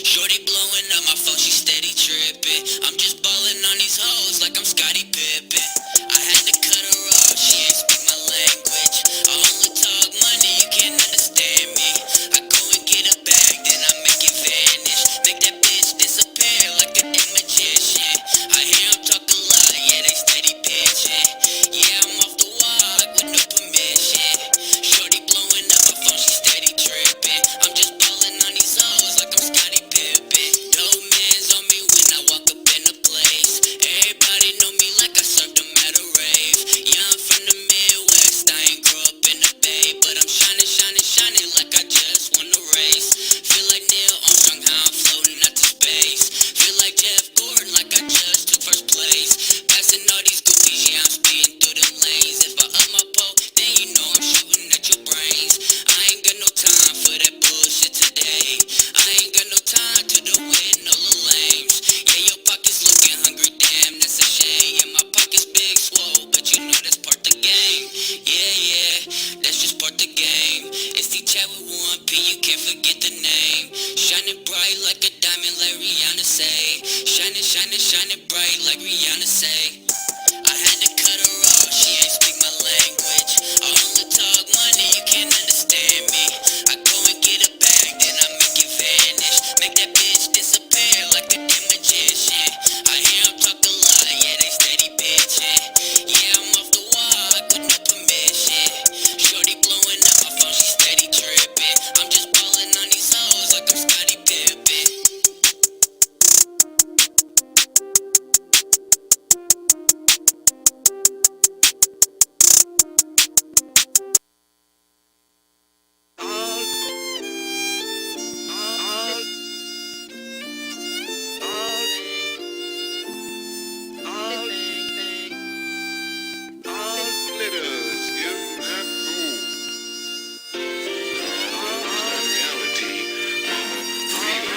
Shorty blowing up my phone, she steady tripping. I'm just balling on these hoes like I'm Scottie Pippen. I had to cut her off, she ain't speak my language. I only talk money, you can't understand me. I go and get a bag, then I make it vanish. Make that bitch disappear like a damn magician. I hear them talk a lot, yeah, they steady bitching. Yeah, I'm off the walk with no permission. Shorty blowing up my phone, she steady tripping. I'm just balling on these hoes like I'm Scottie Pippen. Dope man's on me when I walk up in the place. Everybody know me like I served them at a rave. Yeah, I'm from the Midwest, I ain't grow up in the Bay, but I'm shining, shining, shining like I just won a race. Feel like Neil Armstrong, how I'm floating out to space. Feel like Jeff Gordon, like I just took first place. Passing all these goofies, yeah, I'm speeding through them lanes. If I up my pole, then you know I'm shooting at your brains. I ain't got no time for that bullshit today. I ain't got no time to do with no little lames. Yeah, your pockets looking hungry, damn, that's a shame. Yeah, my pockets big, swole, but you know that's part the game. Yeah, yeah, that's just part the game. It's Tchap with 1P, you can't forget the name. Shining bright like a diamond, like Rihanna say. Shining, shining, shining bright like Rihanna say. I had to cut her off, she ain't speak my language. I only talk money, you can't understand me. I go and get a bag, then I make it vanish. Make that bitch disappear like a damn magician. I hear them talk a lot, yeah, they steady bitching. Yeah, I'm off the walk with no permission. Shorty blowing up my phone, she steady tripping. I'm just balling on these hoes like I'm Scottie Pippen.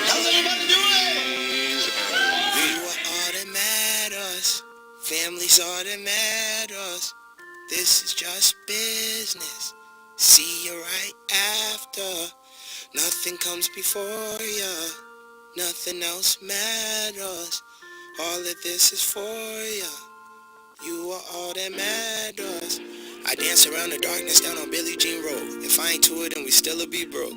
How's everybody doing? You are all that matters. Family's all that matters. This is just business. See you right after. Nothing comes before ya. Nothing else matters. All of this is for ya. You are all that matters. I dance around the darkness down on Billie Jean Road. If I ain't to it, then we still'll be broke.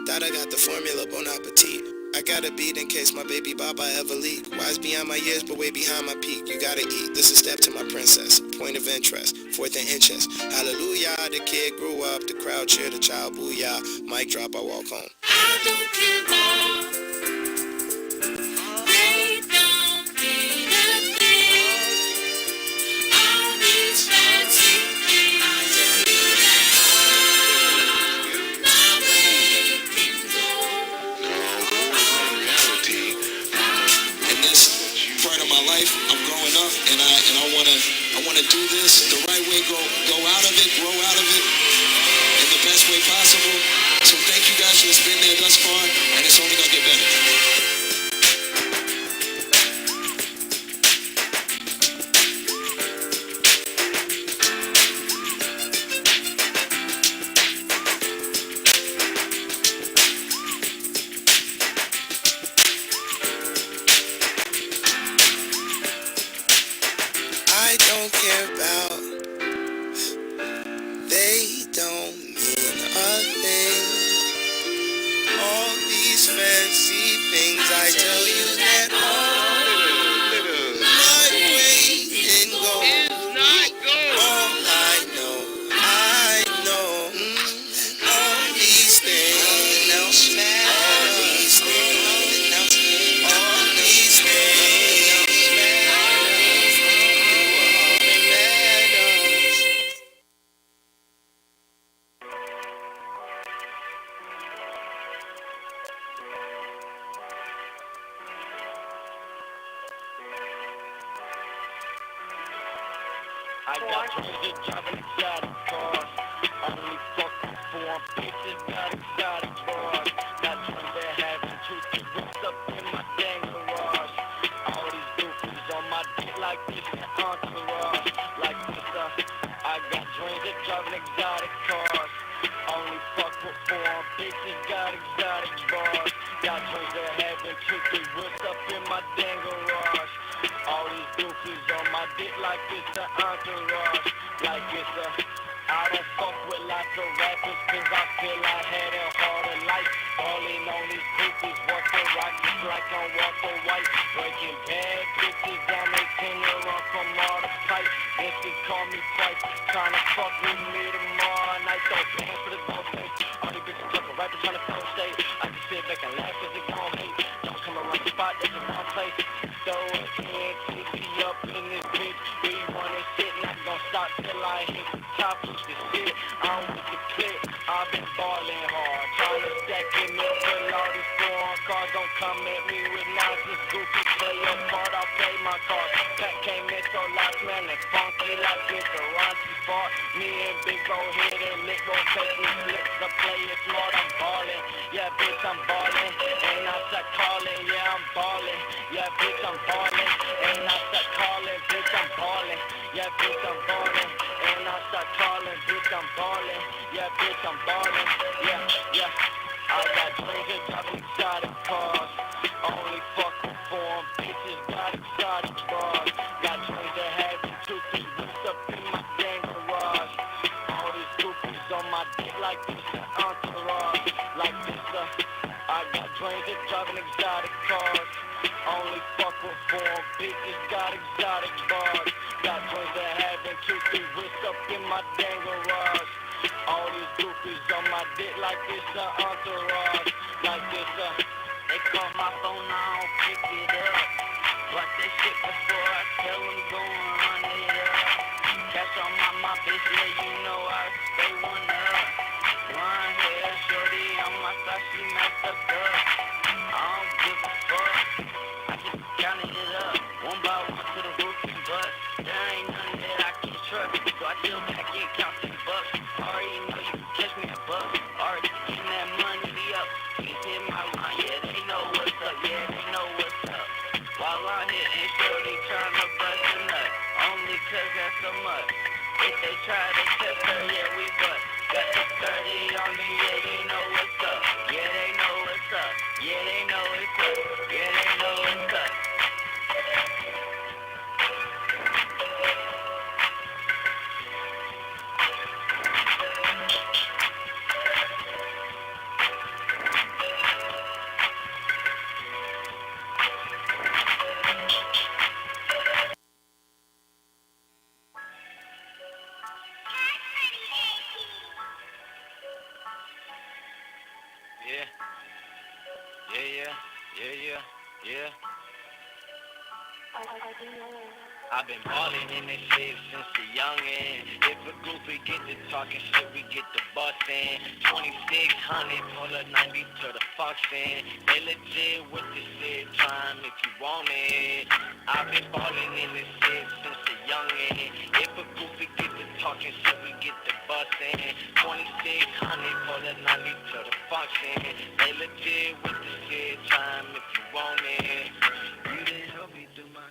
Thought I got the formula, bon appetit. I got a beat in case my baby baba ever leak. Wise beyond my years, but way behind my peak. You gotta eat. This is step to my princess. Point of interest. Fourth in interest. Hallelujah. The kid grew up. The crowd cheered. The child booyah. Mic drop. I walk home. I don't care more. They don't mean a thing. All these fancy things. I tell you that my way can go. In this part of my life, I'm growing up, and I wanna do this the right way. Go out of it, grow out of it, in the best way possible. So thank you guys for been there thus far, and it's only gonna get better. I don't care about. They don't mean a thing. All these fancy things. I tell you that all my way can go. All I know I got dreams of driving exotic cars. Only fuck with foreign bitches, got exotic bras. Got dreams of having two cigarettes up in my dang garage. All these goofies on my dick like this an entourage. Like this, I got dreams of driving exotic cars. Only fuck with foreign bitches, got exotic bras. Got dreams of having two cigarettes up in my dang garage. All these goofies on my dick like it's an entourage. Like it's I don't fuck with lots of rappers cause I feel I had a harder life. Falling on these goofies, Walter Rock just like I'm Walter White. Breaking bad bitches down, they can run from all the pipe. Vincent call me twice, tryna fuck with me tomorrow night. Don't stand for the gold face. All these bitches talking rappers tryna flow state. I can sit back and laugh cause they gon' hate. Don't come around the spot, that's the wrong place. Throw a TNT up in this bitch. We running shit, not gon' stop till I hit the top of the shit. I'm with the clip, I've been ballin' hard. Tryna stack it up with all these foreign cars. Don't come at me with nonsense, goofy. Play your part, I'll play my card. Pack came in so loud, man, it's funky like it's a raunchy fart. Me and Big Bo hit and lick won't take me flips. I play it smart, I'm ballin'. Yeah, bitch, I'm ballin'. And I start calling, yeah, I'm ballin'. Yeah, bitch, I'm ballin'. And I start calling, bitch, I'm ballin'. Yeah, bitch, I'm ballin'. And I start calling, bitch, I'm ballin'. Yeah, bitch, I'm ballin'. Yeah. I got dreams of driving exotic cars. Only fuck with foreign bitches, got exotic bras. Got dreams of having two cigarettes up in my dang garage. All these goofies on my dick like this an entourage. Like this, I got dreams of driving exotic cars. Only fuck with foreign bitches, got exotic bars. Got dreams of having two cigarettes up in my dang garage. All these goofies on my dick like it's an entourage. Like this, they call my phone, I don't pick it up. Watch that shit before I tell them go and run it up. Cash on my bitch, yeah, you know I stay one up. Blonde hair, shorty on my side, she messed up. I don't give a fuck, I just counted it up. One by one to the roof and bust. There ain't nothing that I can trust, so I chill back and count $10. Already know you can catch me a buck. Already getting that money up. Just hit my line, yeah, they know what's up. Yeah, they know what's up. While I'm hitting shorty tryna bust a nut. Only cause that's so much. If they try to test her, yeah, we bust. Got the 30 on me, yeah, they know what's up. Yeah, they know what's up. Yeah, they know it's up. Yeah, they know it's up. Yeah. I've been ballin' in this shit since a youngin'. If a goofy get to talking shit, we get the bustin'. 2600 for the 90 to the Foxin'. They legit with this shit, try 'em if you want it. I've been ballin' in this shit since a youngin'. If a goofy get to talking shit, we get the bustin'. 2600 for the 90 to the Foxin'. They legit with this shit, try 'em if you want it. You didn't help me do my...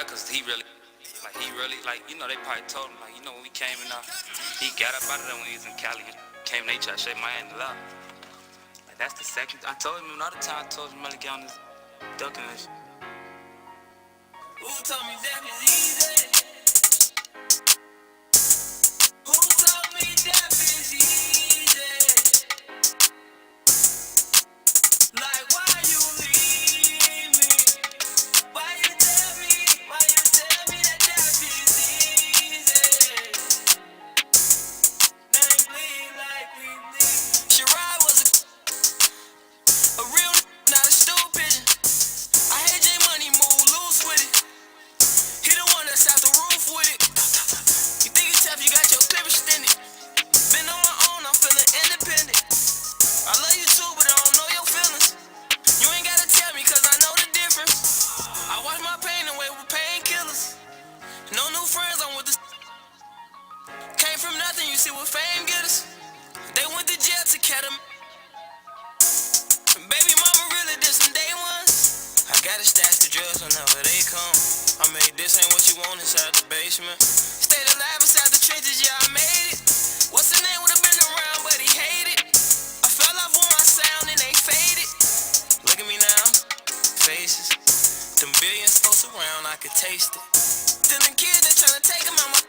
Cause he really, you know, they probably told him, like, you know, when we came in, he got up out of there when he was in Cali, came and they tried to shake my hand a lot. Like, that's the second, I told him another time, I told him to get on this ducking this. Who told me that was easy? Who told me that was easy? fame getters. They went to jail to catch them. Baby mama really did some day ones. I gotta stash the drugs whenever they come. I made this ain't what you want inside the basement. Stayed alive inside the trenches, yeah, I made it. What's the name would've been around, but he hated. I fell off on my sound and they faded. Look at me now, faces. Them billions close around, I could taste it. Then them kids, they tryna take them out my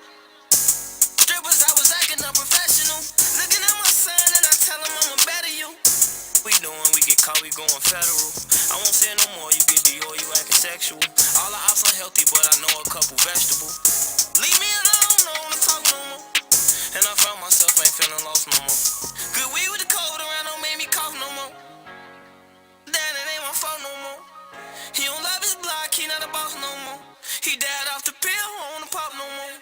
strippers, I was acting unprofessional. Looking at my son and I tell him I'm a better you. We doing, we get caught, we going federal. I won't say no more, you get Dior, you acting sexual. All the ops unhealthy, but I know a couple vegetables. Leave me alone, no wanna talk no more. And I found myself ain't feeling lost no more. Good weed with the cold around don't make me cough no more. Damn, it ain't my fault no more. He don't love his block, he not a boss no more. He died off the pill, I wanna pop no more.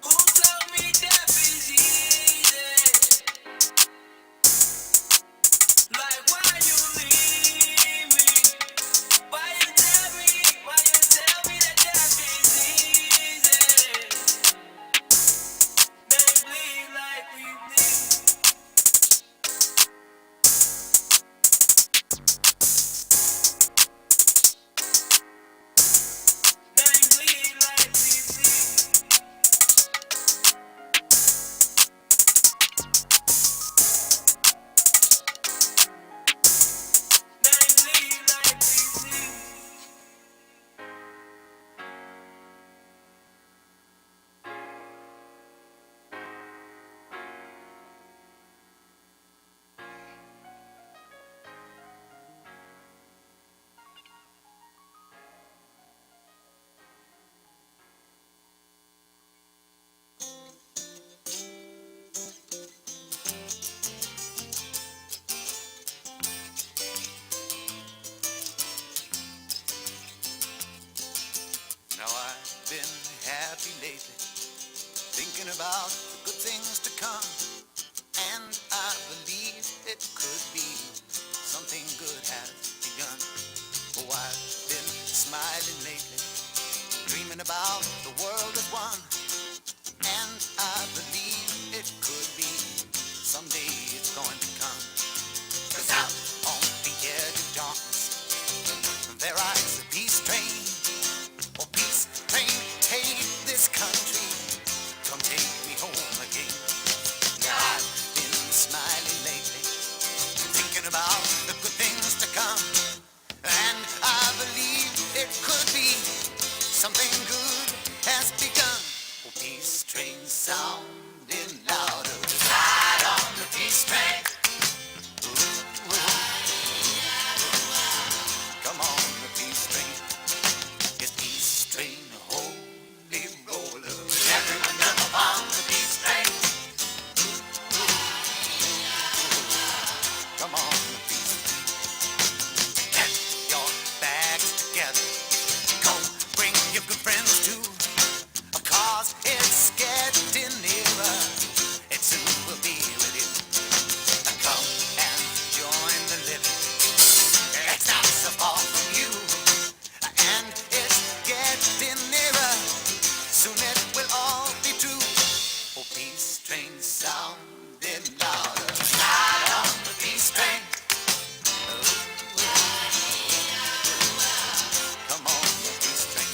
Who told me death is easy? Like why you leave me? Why you tell me that death is easy? They bleed like we bleed. Now I've been happy lately, thinking about the good things to come, and I believe it could be something good has begun. Oh, I've been smiling lately, dreaming about the world as one, and I believe it could be someday it's going to come. 'Cause out on the edge of darkness, there rides a peace train. Oh, peace train, take this country, come take me home again. Now I've been smiling lately, thinking about the good things to come, and I believe it could be something good has begun. Oh, peace train sounding louder, ride on the peace train. Ooh, ooh. Come on, the peace train. It's peace train, holy roller. Everyone jump upon the peace train. Come on, the peace train. Get your bags together. Go bring your good friends too. 'Cause it's getting nearer. It soon will be with you. Come and join the living. It's not so far from you. And it's getting nearer. Soon it will all be true. Oh, peace train sounding louder. Ride on the peace train. Come on, the peace train.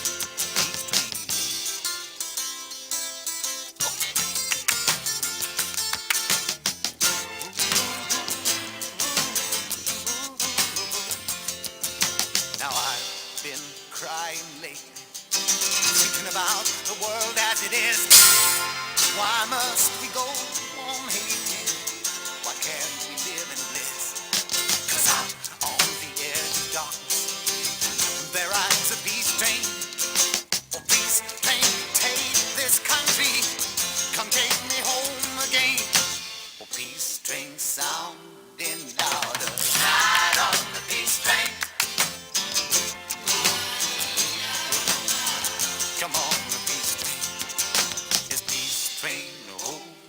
Peace train. Now I've been crying lately, thinking about the world as it is. Why must we go on hating? Why can't we live in bliss? 'Cause out on the edge of darkness, there rides a peace train. Oh, peace train, take this country, come take me home again. Oh, peace train sounding louder, ride on the peace train. Come on, the peace train. It's peace train, holy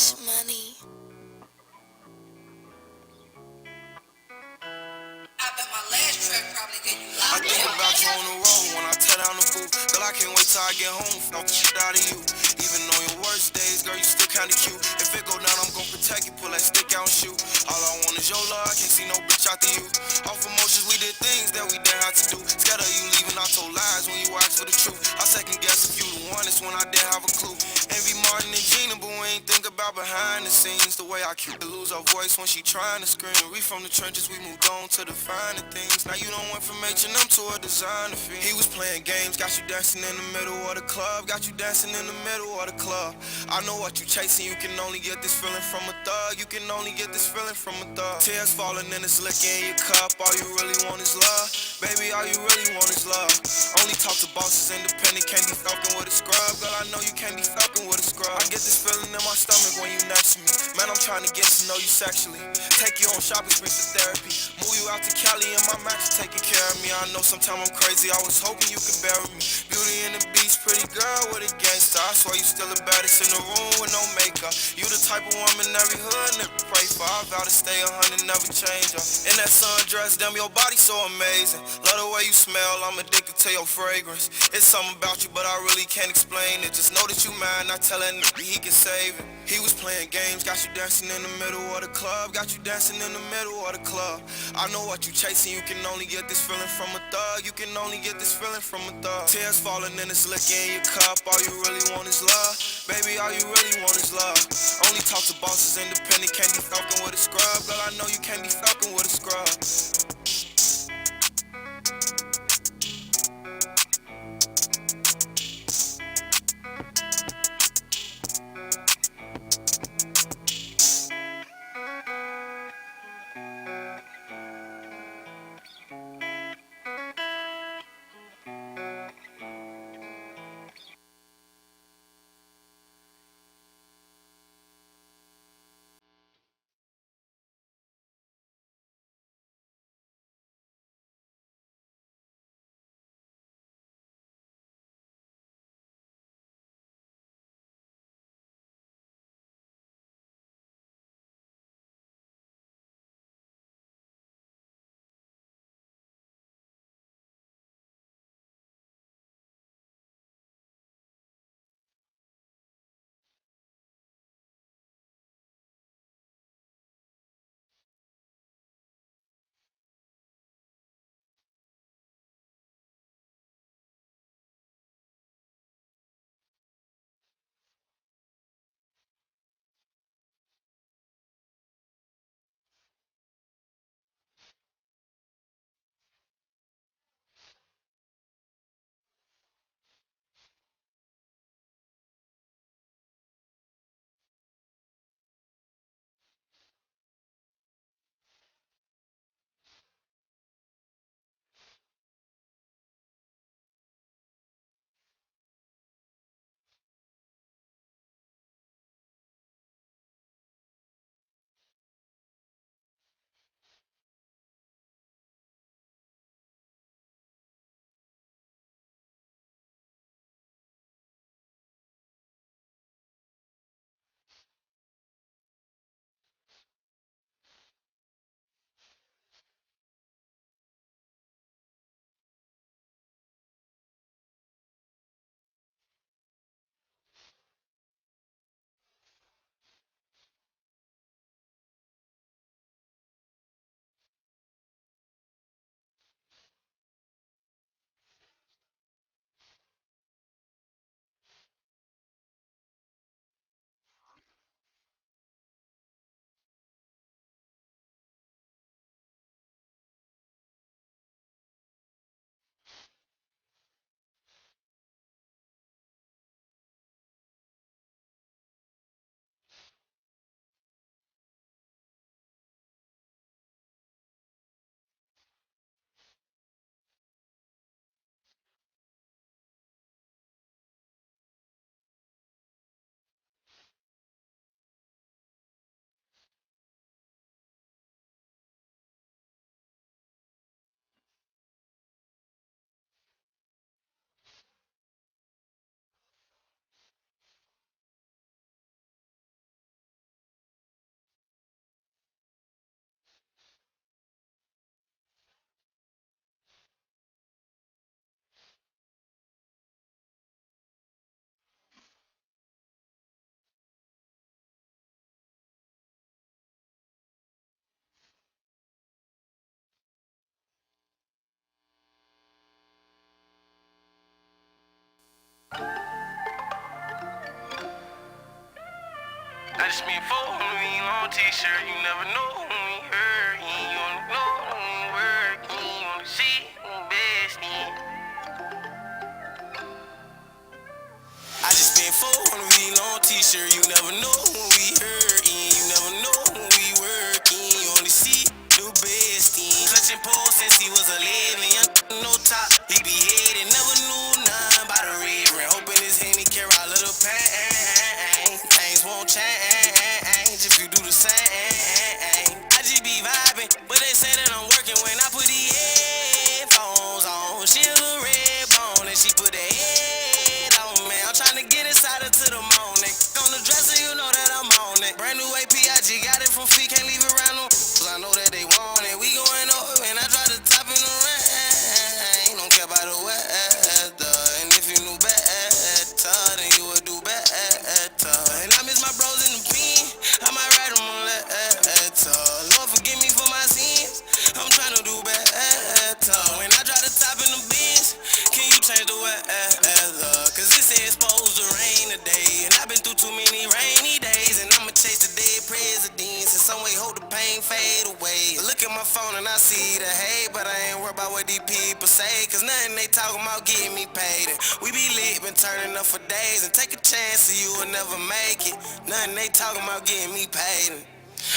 much money. I bet my last track probably gave you I lots. think about you on the road when I tear down the booth. Girl, I can't wait till I get home. Fuck shit out of you. Even on your worst days, girl, you still kinda cute. If it go down, I'm gon' protect you. Pull that stick out and shoot. All I want is your love. I can't see no bitch after you. Off emotions, we did things that we didn't have to do. Scared of you leaving, I told lies when you asked for the truth. I second guess if you the one, it's when I didn't have a clue. Envy Martin and Gina, but we ain't think about behind the scenes. The way I keep to lose our voice when she trying to scream. We from the trenches, we moved on to the finer things. Now you don't went from H&M to a designer fiend. He was playing games, got you dancing in the middle of the club. Got you dancing in the middle of the club. I know what you chasing, you can only get this feeling from a thug. You can only get this feeling from a thug. Tears falling and it's licking in your cup. All you really want is love. Baby, all you really want is love. Only talk to bosses, independent, can't be fucking with a scrub. Girl, I know you can't be fucking with a scrub. I get this feeling in my stomach when you next to me. Man, I'm trying to get to know you sexually. Take you on shopping sprees for therapy. Move you out to Cali and my match taking care of me. I know sometimes I'm crazy, I was hoping you could bear with me. Beauty and the Beast, pretty girl with a gangster. I swear you still the baddest in the room with no makeup. You the type of woman every hood nigga pray for. I vow to stay 100, never change her. In that sundress, damn, your body so amazing. Love the way you smell, I'm addicted to your fragrance. It's something about you, but I really can't explain it. Just know that you mine, I tell that nigga he can save it. He was playing games, got you dancing in the middle of the club. Got you dancing in the middle of the club. I know what you chasing, you can only get this feeling from a thug. You can only get this feeling from a thug. Tears falling and it's licking in your cup. All you really want is love. Baby, all you really want is love. Only talk to bosses, independent, can't be fucking with a scrub. Girl, I know you can't be fucking with a scrub. just been folding me on t-shirt. You never know when we hurt. You only know when we work. You only see the best in. I just been folding me on t-shirt. You never know when we hurt. You never know when we work. You only see the best in. Clutching poles since he was 11. Young no top. He be headed. Never knew nothing about a red ring. Hoping his hand he carry a little pain. Things won't change if you do the same. I just be vibing, but they say that I'm working when I put the headphones on. She a little red bone and she put the head on me. I'm trying to get inside her to the morning. On the dresser, you know that I'm on it. Brand new APIG, got it from feet, can't leave it around no. Cause I know that they want it. We going over and I try to top in the rain. Don't care about the weather. And if you knew better, then you would do better. And I miss my bros in the pen. I might write them a letter. Lord forgive me for my sins. I'm trying to do better. When I drop the top in the bins, can you change the weather? Cause it says supposed to rain today. And I've been through too many rainy days. And I'ma chase the dead presidents. In some way hope the pain fade away. Look at my phone and I see the hate. But I ain't worried about what these people say. Cause nothing they talking about getting me paid. And we be lit, been turning up for days. And take a chance so you will never make it. Nothing they talking about getting me paid. And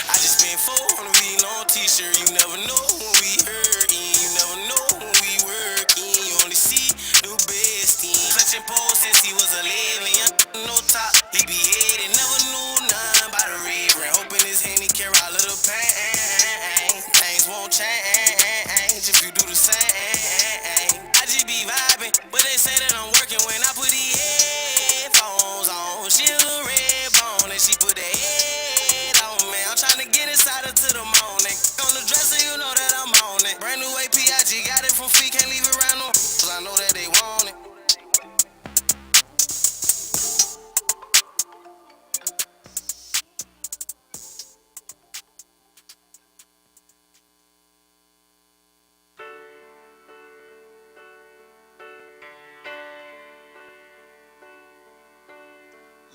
I just been 400 long t-shirt. You never know when we hurting. You never know when we working. You only see the best in. Clutching poles since he was 11. Young no top. He be headed. Never knew nothing about a red ring. Hoping his hand he carry a little pain. Things won't change if you do the same. I just be vibing, but they say that I'm working when I put the headphones on. She a little red bone and she put the head on me. I'm trying to get inside her to the morning. On the dresser, you know that I'm on it. Brand new APIG, got it from feet, can't leave it around no. Cause I know that they want it.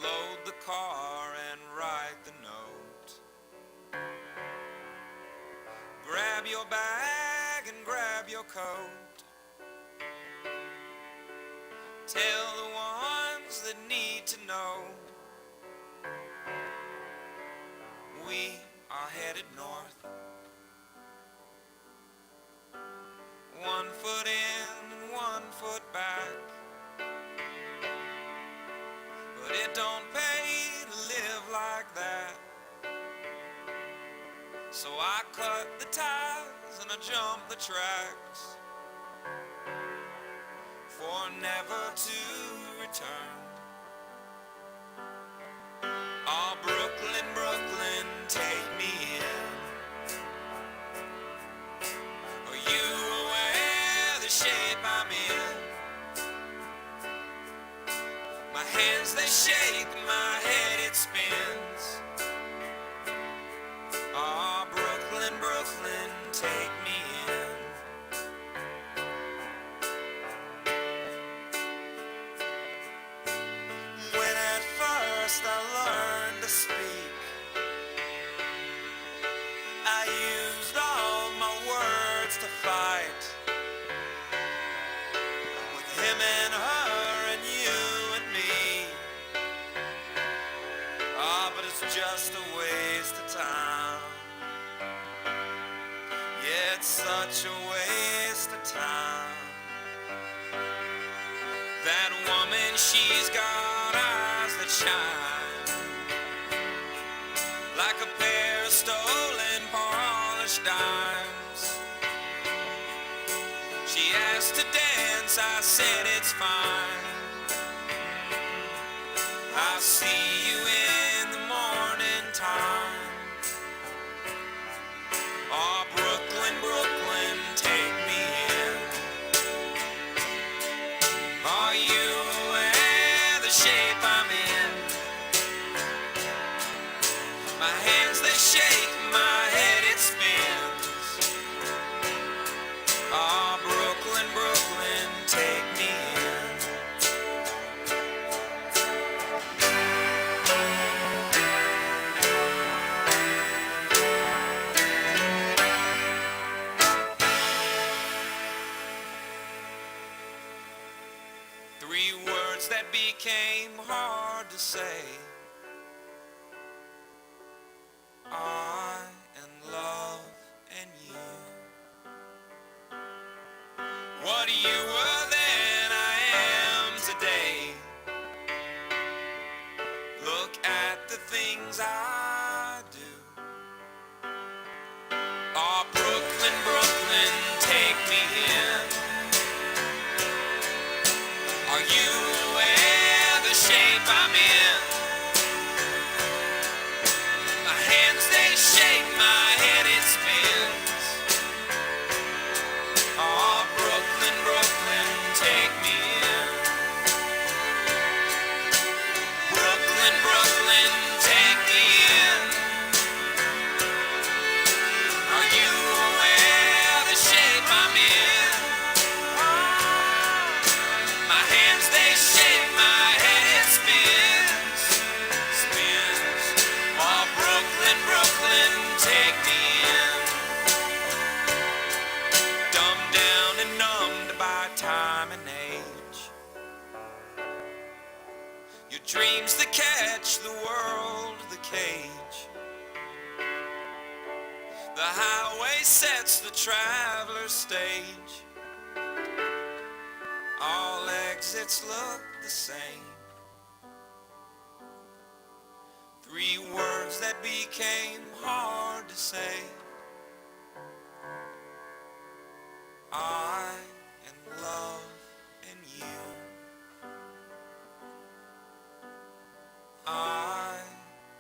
Load the car and write the note. Grab your bag and grab your coat. Tell the ones that need to know. We are headed north. 1 foot in and 1 foot back. But it don't pay to live like that. So I cut the ties and I jump the tracks for never to return. Oh, Brooklyn, Brooklyn, take me in. Are you aware of the shape I'm in? My hands they shake, my head it spins. Oh, Brooklyn, Brooklyn, take me in. When at first I learned to speak, I used all my words to fight. With him and her and you and me. Ah, but it's just a waste of time. Yeah, it's such a waste of time. That woman, she's got eyes that shine like a pair of stolen polished dimes. She asked to dance, I said it's fine. I'll see you in the morning time. Oh, Brooklyn, Brooklyn, take me in. Are you aware the shape I'm in? My hands they shake, my head it spins. Oh, Brooklyn, Brooklyn, take me in. Three words that became hard to say. I and love and you. What you were then, I am today. Look at the things I do. Oh, Brooklyn, Brooklyn, take me in. Are you aware the shape I'm in? My hands, they shake, my head, it spins. Oh, Brooklyn, Brooklyn, take me in. Brooklyn, Brooklyn, take me in. Are you aware the shape I'm in? My hands, they shake, my head, it spins, spins. Oh, Brooklyn, Brooklyn, take me in. Dumbed down and numbed by time and age. Your dreams that catch the world, the cage. The highway sets the traveler's stage. All exits look the same. Three words that became hard to say. I and love and you. I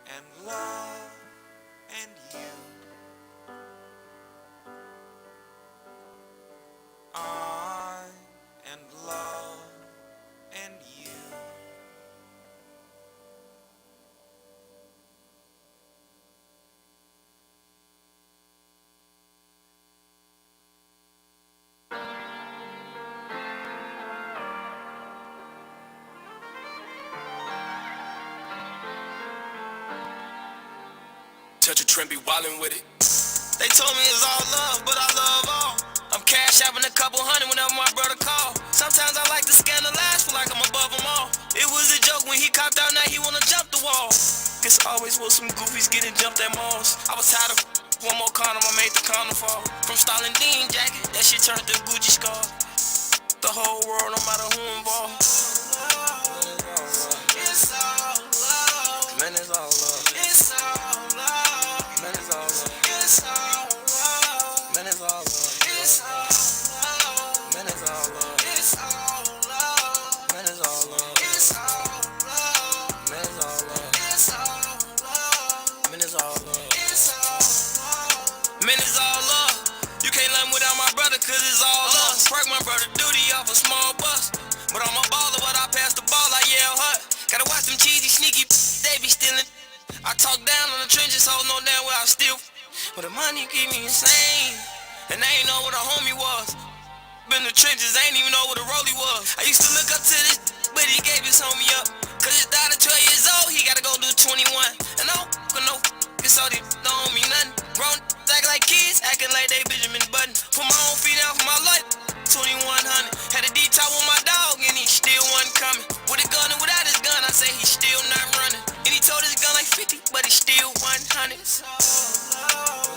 and love and you. I and love and you. Touch a trend, be wildin' with it. They told me it's all love, but I love all. I'm cash having a couple hundred whenever my brother call. Sometimes I like to scandalize, feel like I'm above them all. It was a joke when he copped out, now he wanna jump the wall. Guess always was some goofies getting jumped at malls. I was tired of one more condom, I made the condom fall. From Stalin Dean jacket, that shit turned to a Gucci scar. The whole world, no matter who involved. It's all love. Man, it's all love. It's all love. Man, it's all love. It's all love. Man, it's all love. It's all love. Man, it's all love. It's all love. Man, it's all love. It's all love. Man, it's all love. It's all love. Man, it's all love. It's all love. Man, it's all love. You can't let me without my brother, cause it's all love. Perk my brother duty off a small bus. But I'm a baller, but I pass the ball, I yell hut. Gotta watch them cheesy, sneaky, they be stealing. I talk down on the trenches, hold no damn well I still. But the money keep me insane. And I ain't know what a homie was. Been in the trenches, I ain't even know what a rollie was. I used to look up to this, but he gave his homie up. Cause his daughter 12 years old, he gotta go do 21. And I don't no so they don't owe me nothing. Grown act like kids, acting like they Benjamin Button. Put my own feet out for my life, 2100. Had a D-top with my dog and he still wasn't coming. With a gun and without his gun, I say he still not running. And he told his gun like 50, but he still 100. It's all love.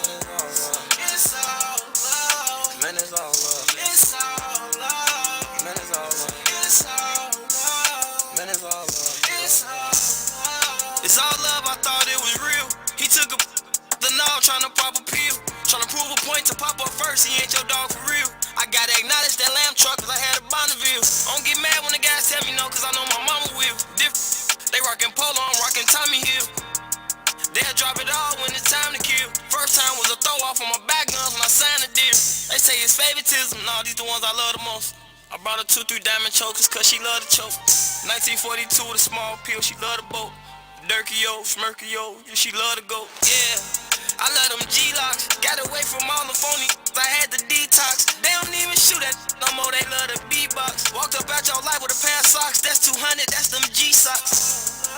It's all love. Man, it's all love. It's all love. Man, it's all love. It's all love. Man, it's all love. It's all love. It's all love, I thought it was real. He took the knob trying to pop a pill. Trying to prove a point to pop up first, he ain't your dog for real. I gotta acknowledge that lamb truck cause I had a Bonneville. I don't get mad when the guys tell me no cause I know my mama will. Different, they rockin' polo, I'm rockin' Tommy Hill. They'll drop it all when it's time to kill. First time was a throw off on my back guns when I signed the deal. They say it's favoritism, nah, these the ones I love the most. I brought her 2-3 diamond chokers cause she love to choke. 1942 with a small pill, she love the boat. Durkio, Smirkio, she love to go. Yeah, I love them G-locks. Got away from all the phony, I had the detox. They don't even shoot at no more, they love the beatbox. Walked up out your life with a pair of socks, that's 200, that's them G-socks.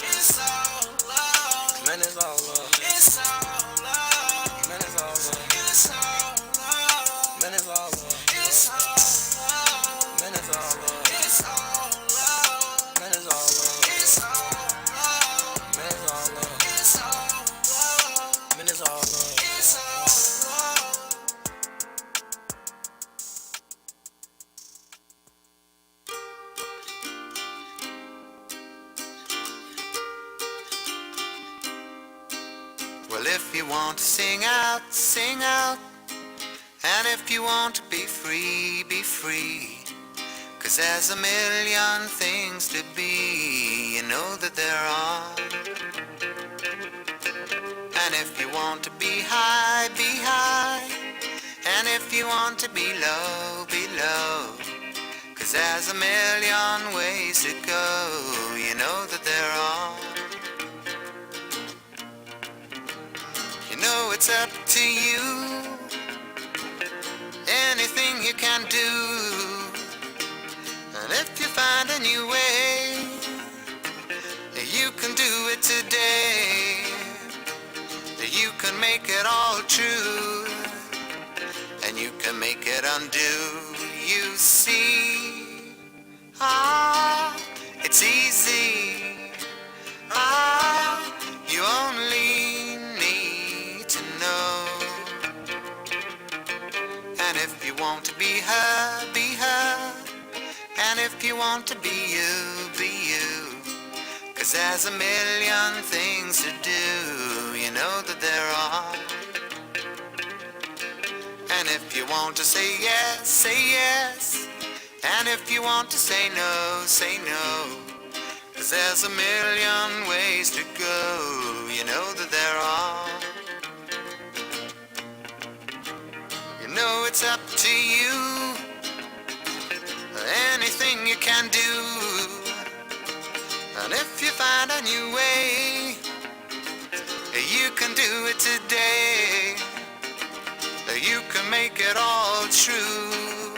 It's all love. Man, it's all love. It's all love. Man, it's all love. It's all love. Man, it's all love. It's all love. Man, it's all love. if you want to sing out, sing out. And if you want to be free, be free. 'Cause there's a million things to be, you know that there are. And if you want to be high, be high. And if you want to be low, be low. 'Cause there's a million ways to go, you know that there are. You know it's up to you. Anything you can do. And if you find a new way, you can do it today. You can make it all true. And you can make it undo. You see, it's easy. You only need to know. And if you want to be her, be her. And if you want to be you, be you. 'Cause there's a million things to do, you know that there are. And if you want to say yes, say yes. And if you want to say no, say no. 'Cause there's a million ways to go, you know that there are. You know it's up to you. Anything you can do. And if you find a new way, you can do it today. You can make it all true.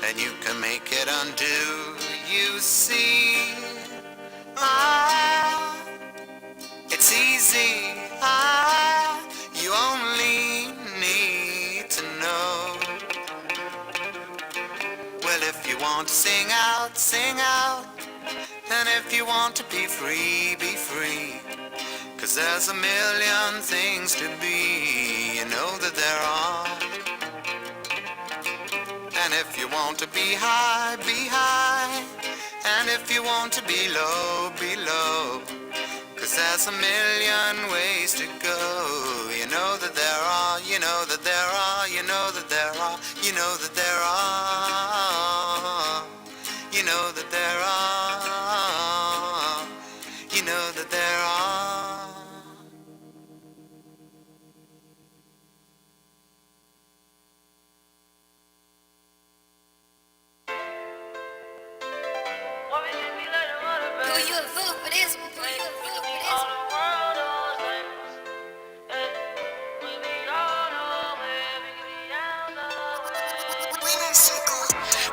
And you can make it undo. You see, it's easy. You only need to know. Well, if you want to sing out, sing out. And if you want to be free, be free. 'Cause there's a million things to be, you know that there are. And if you want to be high, be high. And if you want to be low, be low. 'Cause there's a million ways to go, you know that there are, you know that there are, you know that there are, you know that there are, you know that there are, you know that there are. Girl, you a fool for this one. Girl, you a fool for this one.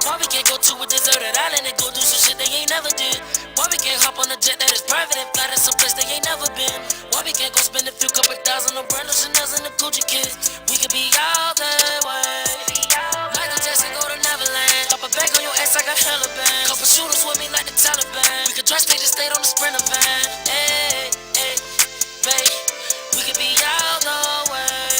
Why we can't go to a deserted island and go do some shit they ain't never did? Why we can't hop on a jet that is private and fly to some place they ain't never been? Why we can't go spend a few couple thousand on brand new Chanel's and the Gucci kids? We could be all that way. Michael Jackson go to Neverland. Drop a bag on your ass like a hella band. Couple shooters with me like the Taliban. We could drive stage and stay on the Sprinter van. Hey, hey, babe. We could be all the way.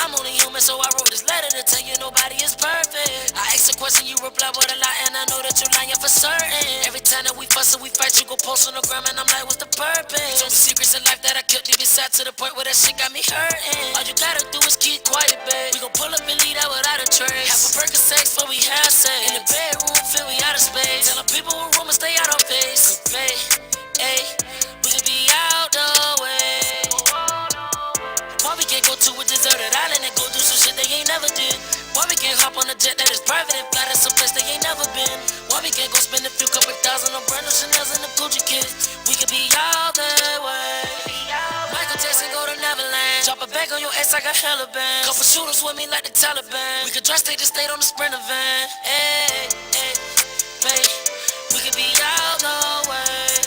I'm only human, so I wrote this letter to tell you nobody is perfect. I ask a question, you reply with a lie, and I know that you're lying for certain. Every time that we fuss and we fight, you go post on the gram, and I'm like, what's the purpose? Some secrets in life that I kept deep inside to the point where that shit got me hurting. All you gotta do is keep quiet, babe. We gon' pull up and leave out without a trace. Half a perk of sex, but we have sex. In the bedroom, feel we out of space. Telling people with rumors, stay out of face. Babe, ayy, we could be out the way. Why we can't go to a deserted island and go do some shit they ain't never did? Why we can't hop on a jet that is private and fly to some place they ain't never been? Why we can't go spend a few couple thousand on brand new Chanel's and the Gucci kids? We could be all that way. Michael Jackson go to Neverland. Drop a bag on your ass like a hella band. Couple shooters with me like the Taliban. We could drive stage and stay on the Sprinter van. Hey, hey, babe. We could be all the way.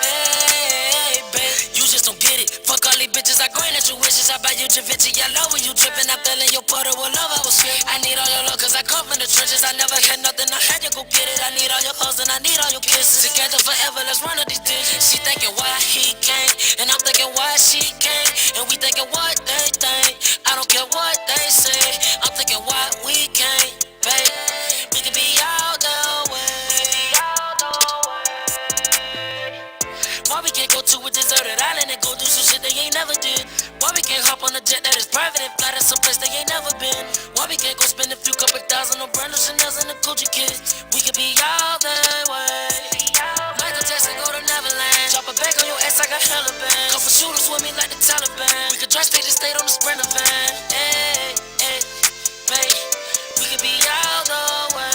Hey, babe. You just don't get it. Fuck all these bitches, I grant at your wishes. I buy you Da Vinci, I love when you drippin'. I'm feeling your portable love, I was scared. I need all your love, cause I come from the trenches. I never had nothing, I had to go get it. I need all your hugs and I need all your kisses. Together forever, let's run up these digits. She thinking why he can't, and I'm thinking why she can't. And we thinking what they think, I don't care what they say. I'm thinking why we can't, babe. We can be all the way. never did. Why we can't hop on a jet that is private and fly to some place they ain't never been? Why we can't go spend a few couple thousand on brand new Chanel's and the Gucci kids? We could be all the way. Michael Jackson go to Neverland. Drop a bag on your ass, I got hella band. Couple shooters with me like the Taliban. We could drive state to state on the Sprinter van. Hey, hey, babe. We could be all the way.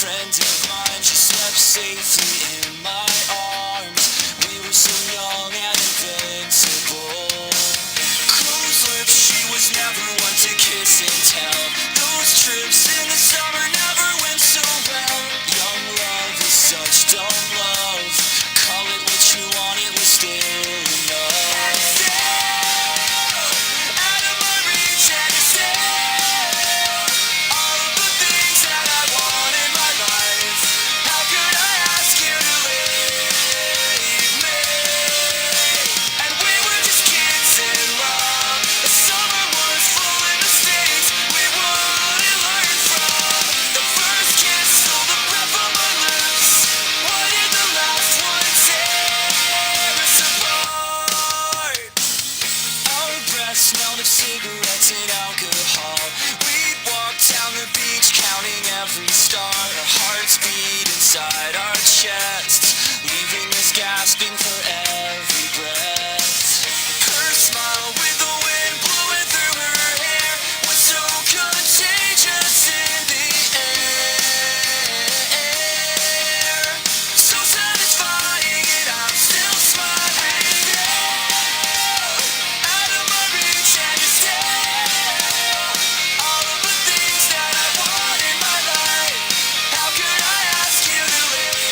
friend of mine, she slept safely in my arms. We were so young and invincible. Closed lips, she was never one to kiss and tell. Those trips in the summer never went so well. Young love is such dumb love. Call it what you want, it was still enough. And still, out of my reach, and still, all of the things that I want in my life. How could I ask you to leave me? And we were just kids in love. The summer was full of mistakes we wouldn't learn from. The first kiss stole the breath from my lips. Why did the last one tear us apart? Our breath smelled of cigarettes and alcohol. We'd walk down the beach counting every star. Our hearts beat inside our chests, leaving us gasping for every breath. Her smile with the wind blowing through her hair was so contagious in the air. So satisfying and I'm still smiling. Out of my reach and you're still all of the things that I want in my life. How could I ask you to leave me?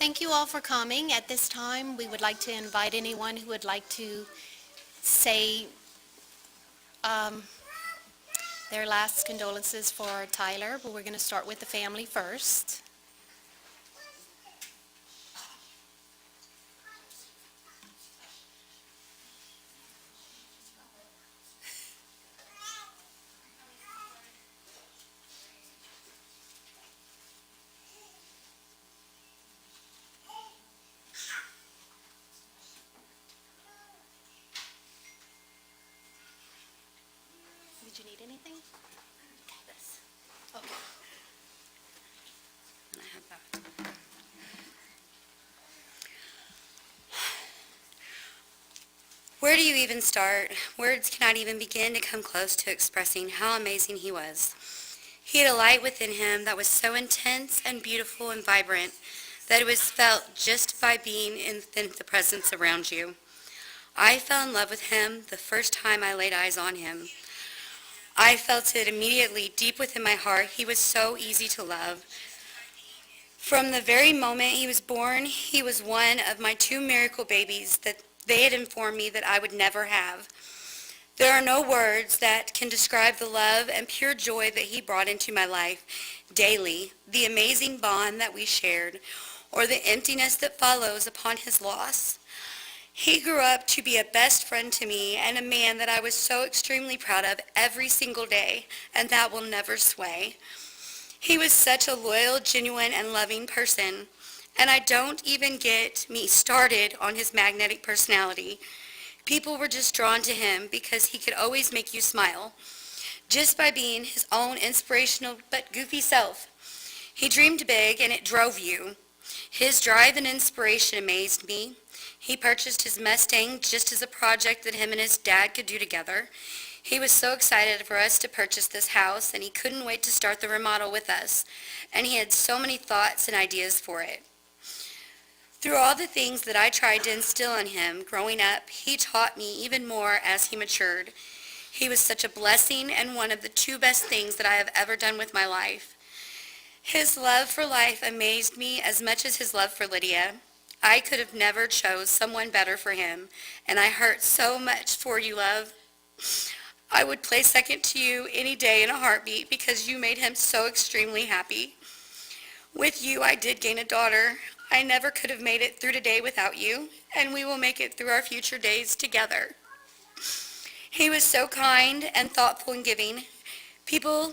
Thank you all for coming. At this time, we would like to invite anyone who would like to say their last condolences for Tyler, but we're going to start with the family first. Did you need anything? This. Okay. And I have that. Where do you even start? Words cannot even begin to come close to expressing how amazing he was. He had a light within him that was so intense and beautiful and vibrant that it was felt just by being in the presence around you. I fell in love with him the first time I laid eyes on him. I felt it immediately deep within my heart. He was so easy to love. From the very moment he was born, he was one of my 2 miracle babies that they had informed me that I would never have. There are no words that can describe the love and pure joy that he brought into my life daily, the amazing bond that we shared, or the emptiness that follows upon his loss. He grew up to be a best friend to me and a man that I was so extremely proud of every single day, and that will never sway. He was such a loyal, genuine, and loving person, and I don't even get me started on his magnetic personality. People were just drawn to him because he could always make you smile, just by being his own inspirational but goofy self. He dreamed big, and it drove you. His drive and inspiration amazed me. He purchased his Mustang just as a project that him and his dad could do together. He was so excited for us to purchase this house, and he couldn't wait to start the remodel with us. And he had so many thoughts and ideas for it. Through all the things that I tried to instill in him growing up, he taught me even more as he matured. He was such a blessing and one of the 2 best things that I have ever done with my life. His love for life amazed me as much as his love for Lydia. I could have never chose someone better for him, and I hurt so much for you, love. I would play second to you any day in a heartbeat because you made him so extremely happy. With you, I did gain a daughter. I never could have made it through today without you, and we will make it through our future days together. He was so kind and thoughtful and giving. People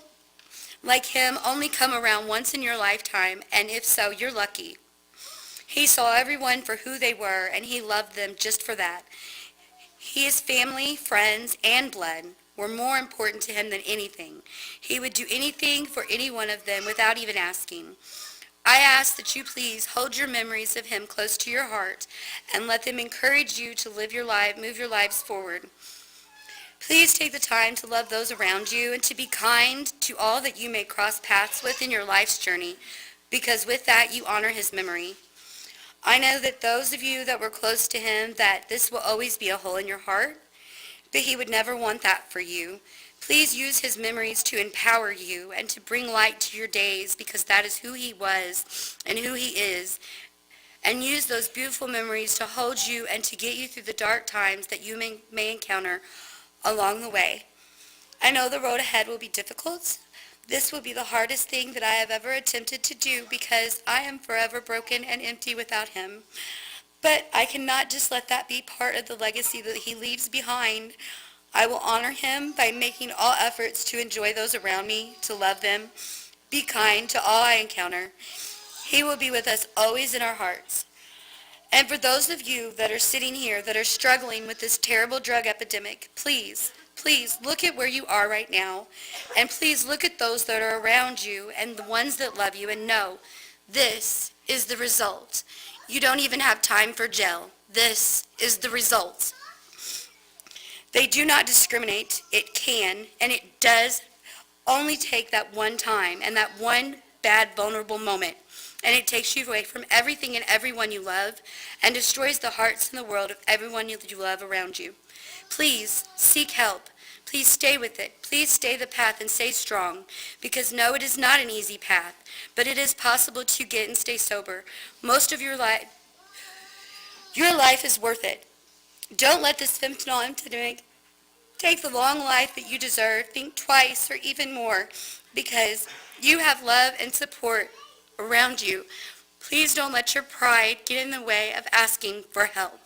like him only come around once in your lifetime, and if so, you're lucky. He saw everyone for who they were, and he loved them just for that. His family, friends, and blood were more important to him than anything. He would do anything for any one of them without even asking. I ask that you please hold your memories of him close to your heart and let them encourage you to live your life, move your lives forward. Please take the time to love those around you and to be kind to all that you may cross paths with in your life's journey, because with that you honor his memory. I know that those of you that were close to him, that this will always be a hole in your heart, but he would never want that for you. Please use his memories to empower you and to bring light to your days, because that is who he was and who he is. And use those beautiful memories to hold you and to get you through the dark times that you may encounter along the way. I know the road ahead will be difficult. This will be the hardest thing that I have ever attempted to do, because I am forever broken and empty without him. But I cannot just let that be part of the legacy that he leaves behind. I will honor him by making all efforts to enjoy those around me, to love them, be kind to all I encounter. He will be with us always in our hearts. And for those of you that are sitting here that are struggling with this terrible drug epidemic, please look at where you are right now, and please look at those that are around you and the ones that love you, and know this is the result. You don't even have time for jail. This is the result. They do not discriminate. It can, and it does only take that one time and that one bad, vulnerable moment, and it takes you away from everything and everyone you love and destroys the hearts and the world of everyone you love around you. Please seek help. Please stay with it. Please stay the path and stay strong, because no, it is not an easy path, but it is possible to get and stay sober. Most of your life is worth it. Don't let this fentanyl epidemic take the long life that you deserve. Think twice or even more, because you have love and support around you. Please don't let your pride get in the way of asking for help.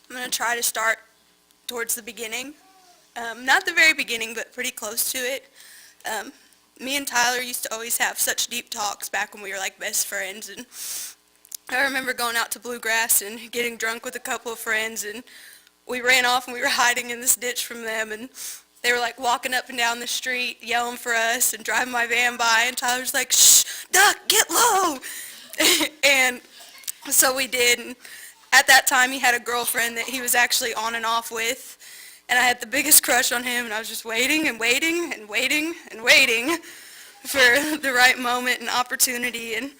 I'm going to try to start towards the beginning. Not the very beginning, but pretty close to it. Me and Tyler used to always have such deep talks back when we were like best friends. And I remember going out to Bluegrass and getting drunk with a couple of friends, and we ran off and we were hiding in this ditch from them, and they were like walking up and down the street yelling for us and driving my van by, and Tyler's like, "Shh, duck, get low." And so we did. And at that time, he had a girlfriend that he was actually on and off with, and I had the biggest crush on him, and I was just waiting and waiting and waiting and waiting for the right moment and opportunity. And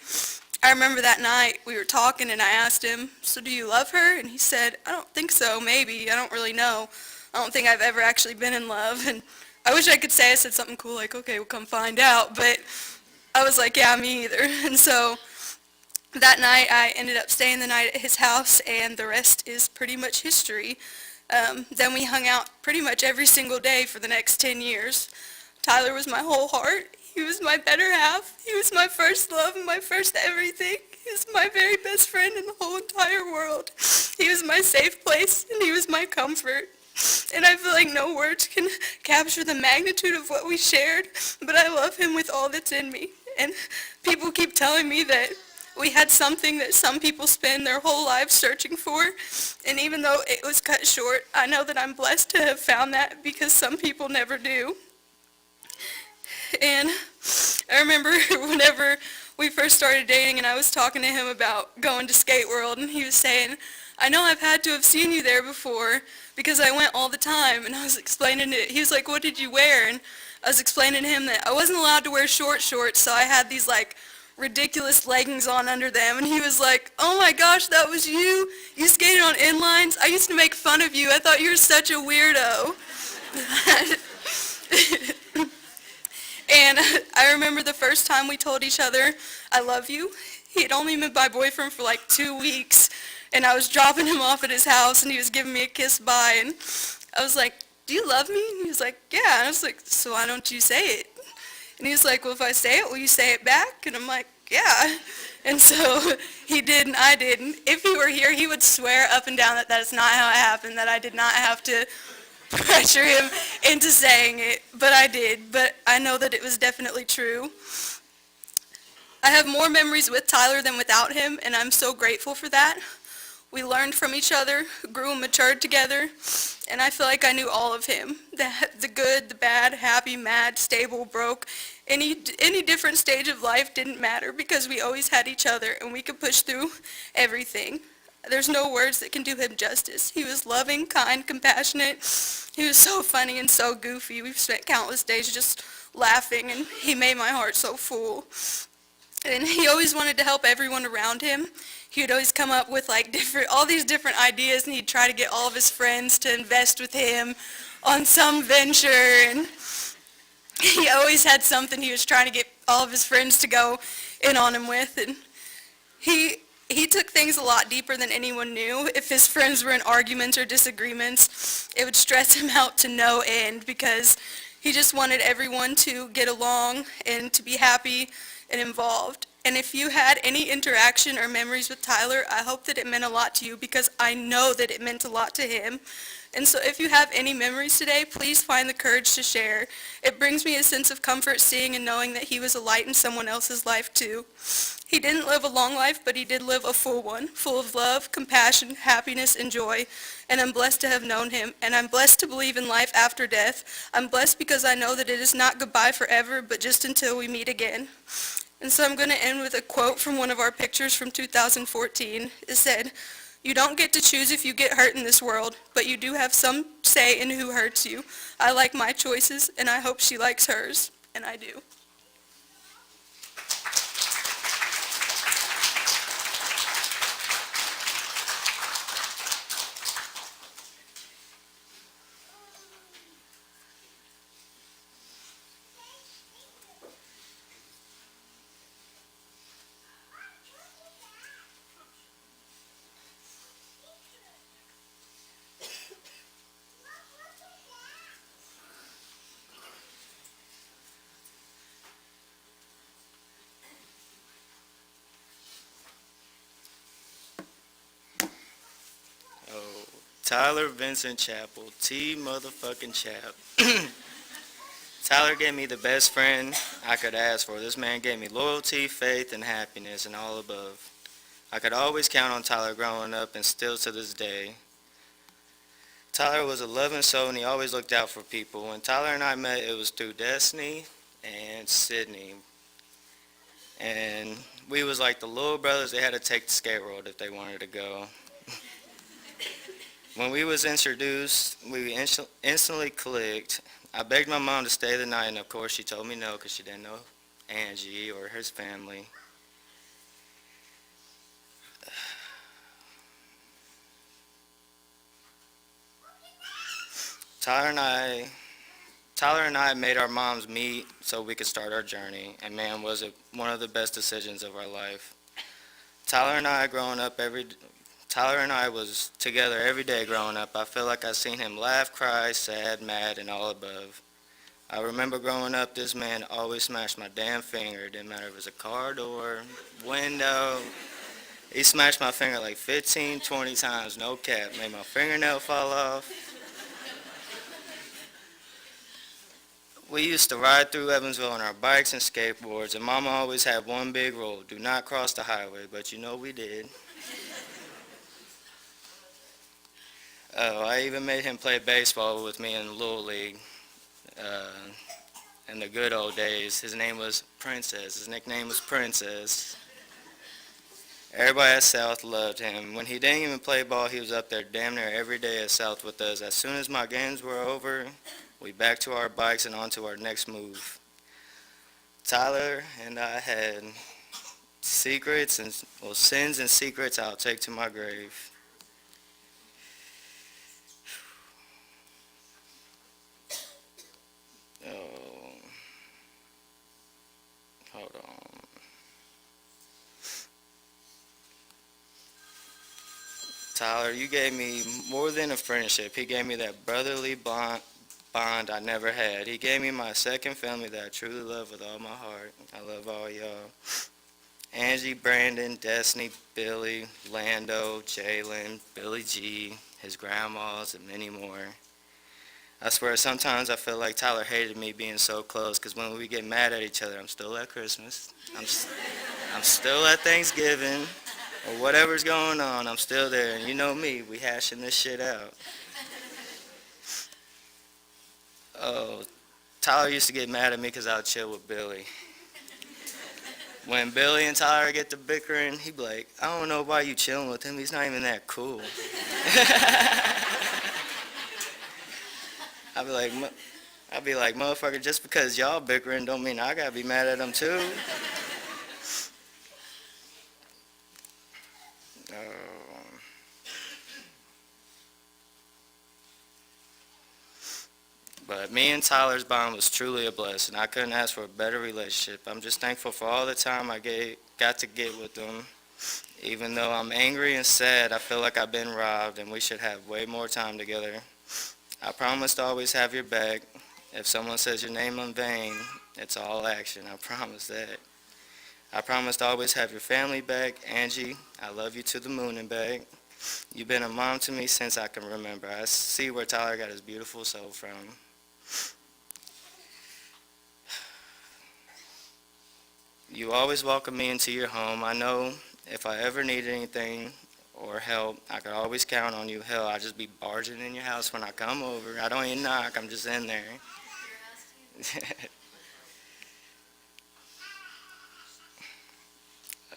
I remember that night we were talking, and I asked him, "So do you love her?" And he said, "I don't think so, maybe. I don't really know. I don't think I've ever actually been in love." And I wish I could say I said something cool like, "Okay, we'll come find out," but I was like, "Yeah, me either." And so that night, I ended up staying the night at his house, and the rest is pretty much history. Then we hung out pretty much every single day for the next 10 years. Tyler was my whole heart. He was my better half. He was my first love and my first everything. He was my very best friend in the whole entire world. He was my safe place, and he was my comfort. And I feel like no words can capture the magnitude of what we shared, but I love him with all that's in me. And people keep telling me that we had something that some people spend their whole lives searching for, and even though it was cut short, I know that I'm blessed to have found that, because some people never do. And I remember whenever we first started dating and I was talking to him about going to Skate World, and he was saying, "I know I've had to have seen you there before because I went all the time." And I was explaining it. He was like, "What did you wear?" And I was explaining to him that I wasn't allowed to wear short shorts, so I had these like ridiculous leggings on under them, and he was like, "Oh my gosh, that was you? You skated on inlines? I used to make fun of you. I thought you were such a weirdo." And I remember the first time we told each other, "I love you." He had only been my boyfriend for like 2 weeks, and I was dropping him off at his house, and he was giving me a kiss bye, and I was like, "Do you love me?" And he was like, "Yeah." And I was like, "So why don't you say it?" And he was like, "Well, if I say it, will you say it back?" And I'm like, "Yeah." And so he did, and I didn't. If he were here, he would swear up and down that that is not how it happened, that I did not have to pressure him into saying it, but I did. But I know that it was definitely true. I have more memories with Tyler than without him, and I'm so grateful for that. We learned from each other, grew and matured together, and I feel like I knew all of him. The good, the bad, happy, mad, stable, broke. Any different stage of life didn't matter, because we always had each other and we could push through everything. There's no words that can do him justice. He was loving, kind, compassionate. He was so funny and so goofy. We've spent countless days just laughing, and he made my heart so full. And he always wanted to help everyone around him. He would always come up with like all these different ideas, and he'd try to get all of his friends to invest with him on some venture, and he always had something he was trying to get all of his friends to go in on him with. And he took things a lot deeper than anyone knew. If his friends were in arguments or disagreements, it would stress him out to no end, because he just wanted everyone to get along and to be happy and involved. And if you had any interaction or memories with Tyler, I hope that it meant a lot to you, because I know that it meant a lot to him. And so if you have any memories today, please find the courage to share. It brings me a sense of comfort seeing and knowing that he was a light in someone else's life too. He didn't live a long life, but he did live a full one, full of love, compassion, happiness, and joy. And I'm blessed to have known him, and I'm blessed to believe in life after death. I'm blessed because I know that it is not goodbye forever, but just until we meet again. And so I'm going to end with a quote from one of our pictures from 2014. It said, "You don't get to choose if you get hurt in this world, but you do have some say in who hurts you. I like my choices, and I hope she likes hers." And I do. Oh, Tyler Vincent Chappell, T motherfucking Chap. Tyler gave me the best friend I could ask for. This man gave me loyalty, faith, and happiness, and all above. I could always count on Tyler growing up, and still to this day. Tyler was a loving soul, and he always looked out for people. When Tyler and I met, it was through Destini and Sydney. And we was like the little brothers. They had to take the skate road if they wanted to go. When we was introduced, we instantly clicked. I begged my mom to stay the night, and of course she told me no because she didn't know Angie or his family. Tyler and I made our moms meet so we could start our journey, and man, was it one of the best decisions of our life. Tyler and I was together every day growing up. I feel like I seen him laugh, cry, sad, mad, and all above. I remember growing up, this man always smashed my damn finger. It didn't matter if it was a car door, window. He smashed my finger like 15, 20 times, no cap. Made my fingernail fall off. We used to ride through Evansville on our bikes and skateboards, and Mama always had one big rule: do not cross the highway, but you know we did. Oh, I even made him play baseball with me in Little League in the good old days. His name was Princess. His nickname was Princess. Everybody at South loved him. When he didn't even play ball, he was up there damn near every day at South with us. As soon as my games were over, we back to our bikes and on to our next move. Tyler and I had secrets and, well, sins and secrets I'll take to my grave. Oh, hold on. Tyler, you gave me more than a friendship. He gave me that brotherly bond I never had. He gave me my second family that I truly love with all my heart. I love all y'all. Angie, Brandon, Destiny, Billy, Lando, Jalen, Billy G, his grandmas, and many more. I swear sometimes I feel like Tyler hated me being so close, because when we get mad at each other, I'm still at Christmas. I'm still at Thanksgiving, or whatever's going on, I'm still there. And you know me, we hashing this shit out. Oh, Tyler used to get mad at me because I would chill with Billy. When Billy and Tyler get to bickering, he'd be like, I don't know why you chilling with him. He's not even that cool. I'd be like, motherfucker, just because y'all bickering don't mean I gotta be mad at him too. But me and Tyler's bond was truly a blessing. I couldn't ask for a better relationship. I'm just thankful for all the time I got to get with him. Even though I'm angry and sad, I feel like I've been robbed, and we should have way more time together. I promise to always have your back. If someone says your name in vain, it's all action. I promise that. I promise to always have your family back. Angie, I love you to the moon and back. You've been a mom to me since I can remember. I see where Tyler got his beautiful soul from. You always welcome me into your home. I know if I ever need anything or help, I could always count on you. Hell, I just be barging in your house when I come over. I don't even knock, I'm just in there.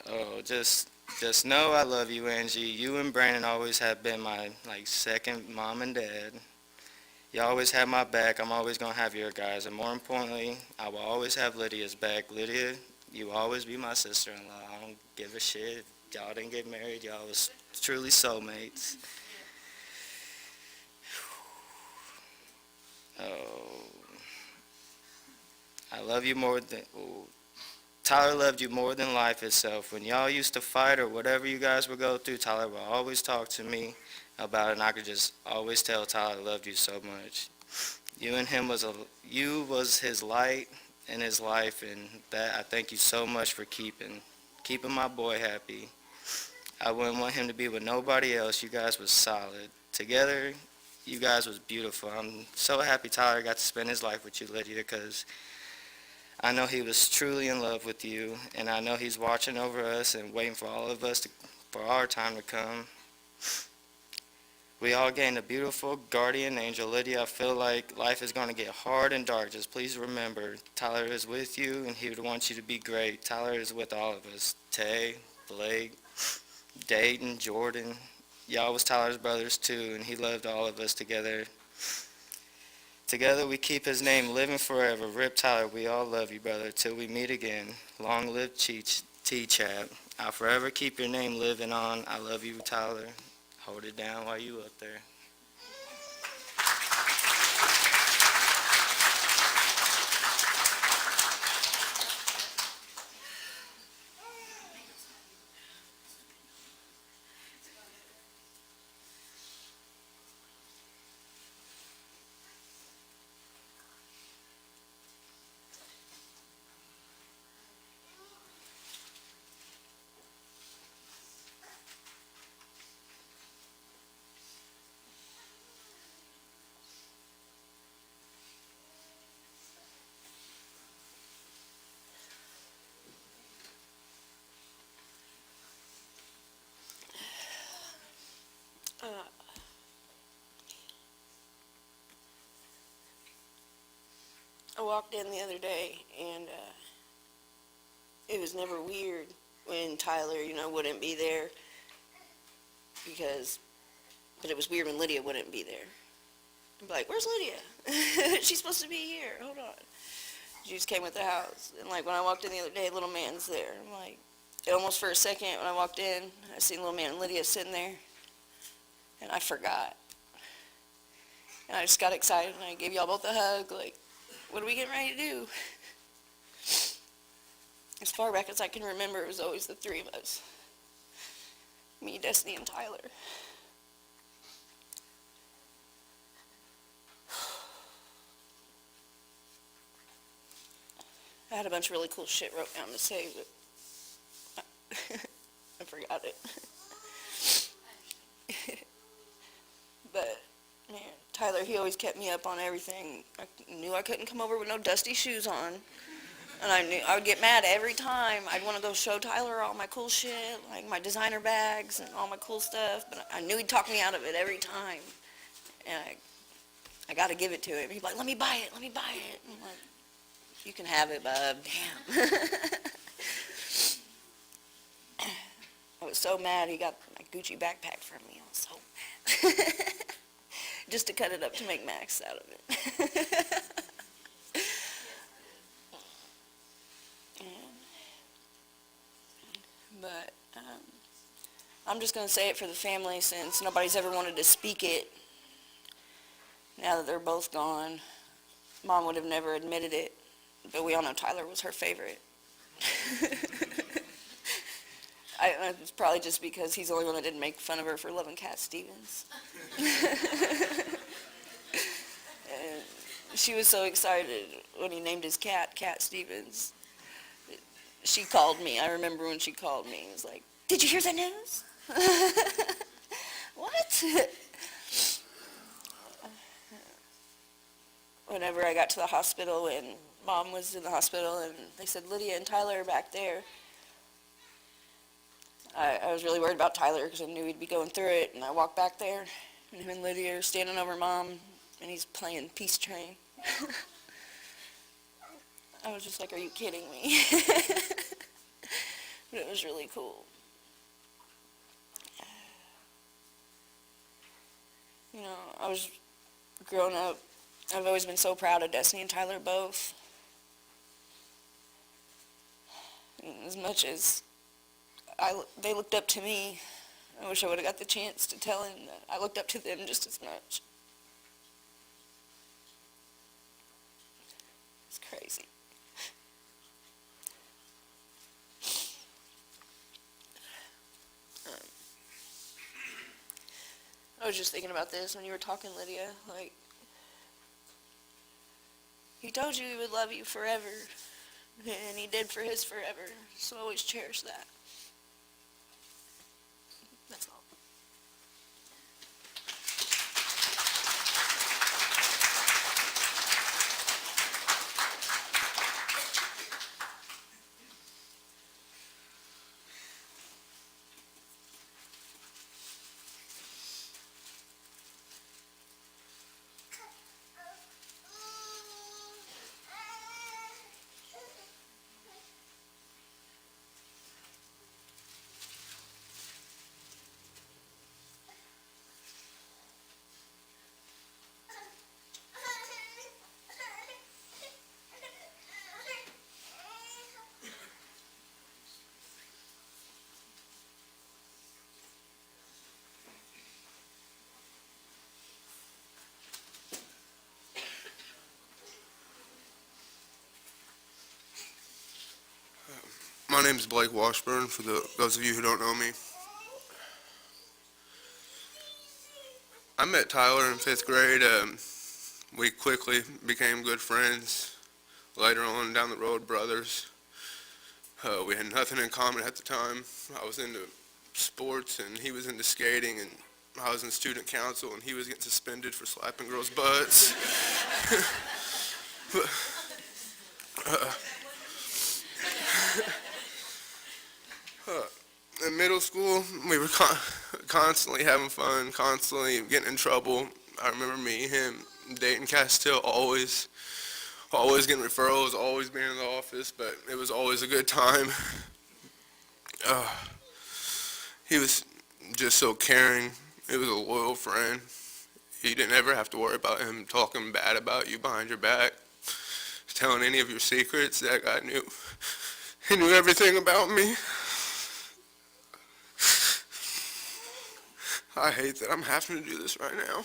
Oh, just know I love you, Angie. You and Brandon always have been my, second mom and dad. You always have my back. I'm always going to have your guys. And more importantly, I will always have Lydia's back. Lydia, you will always be my sister-in-law. I don't give a shit. If y'all didn't get married, y'all was truly soulmates. Oh, I love you more than... Oh, Tyler loved you more than life itself. When y'all used to fight or whatever you guys would go through, Tyler would always talk to me about it, and I could just always tell Tyler I loved you so much. You and him you was his light in his life, and that I thank you so much for keeping my boy happy. I wouldn't want him to be with nobody else. You guys was solid. Together, you guys was beautiful. I'm so happy Tyler got to spend his life with you, Lydia, because I know he was truly in love with you, and I know he's watching over us and waiting for all of us for our time to come. We all gained a beautiful guardian angel. Lydia, I feel like life is going to get hard and dark. Just please remember, Tyler is with you, and he would want you to be great. Tyler is with all of us. Tay, Blake, Dayton, Jordan. Y'all was Tyler's brothers too, and he loved all of us together. Together we keep his name living forever. Rip Tyler, we all love you, brother, till we meet again. Long live Tchap. I'll forever keep your name living on. I love you, Tyler. Hold it down while you up there. I walked in the other day, and it was never weird when Tyler, wouldn't be there, but it was weird when Lydia wouldn't be there. I'd be like, where's Lydia? She's supposed to be here. Hold on. She just came with the house. And, when I walked in the other day, little man's there. I'm like, almost for a second when I walked in, I seen little man and Lydia sitting there, and I forgot. And I just got excited, and I gave y'all both a hug, what are we getting ready to do? As far back as I can remember, it was always the three of us. Me, Destini, and Tyler. I had a bunch of really cool shit wrote down to say, but I forgot it. But, man, Tyler, he always kept me up on everything. I knew I couldn't come over with no dusty shoes on. And I knew I would get mad every time. I'd want to go show Tyler all my cool shit, like my designer bags and all my cool stuff. But I knew he'd talk me out of it every time. And I got to give it to him. He'd be like, let me buy it, let me buy it. And I'm like, you can have it, bub. Damn. I was so mad he got my Gucci backpack from me. I was so mad. Just to cut it up to make Max out of it. But I'm just going to say it for the family since nobody's ever wanted to speak it. Now that they're both gone, Mom would have never admitted it, but we all know Tyler was her favorite. It's probably just because he's the only one that didn't make fun of her for loving Cat Stevens. And she was so excited when he named his cat Cat Stevens. She called me. I remember when she called me. It was like, did you hear the news? What? Whenever I got to the hospital and Mom was in the hospital and they said Lydia and Tyler are back there, I was really worried about Tyler because I knew he'd be going through it. And I walked back there and him and Lydia are standing over Mom and he's playing Peace Train. I was just like, are you kidding me? but it was really cool. You know, I was growing up, I've always been so proud of Destiny and Tyler both. And as much as they looked up to me, I wish I would have got the chance to tell him that I looked up to them just as much. It's crazy. I was just thinking about this when you were talking, Lydia. Like, he told you he would love you forever, and he did for his forever. So always cherish that. That's all. My name is Blake Washburn, for those of you who don't know me. I met Tyler in 5th grade. We quickly became good friends. Later on down the road, brothers. We had nothing in common at the time. I was into sports and he was into skating, and I was in student council and he was getting suspended for slapping girls' butts. In middle school, we were constantly having fun, constantly getting in trouble. I remember me, him, dating Castile, always getting referrals, always being in the office, but it was always a good time. He was just so caring. He was a loyal friend. You didn't ever have to worry about him talking bad about you behind your back, telling any of your secrets. That guy knew. He knew everything about me. I hate that I'm having to do this right now.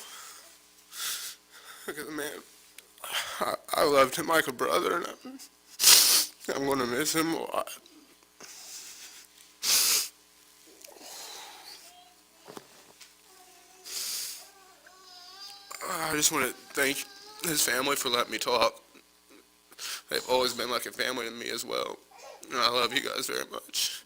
Because, man, I loved him like a brother, and I'm going to miss him a lot. I just want to thank his family for letting me talk. They've always been like a family to me as well. And I love you guys very much.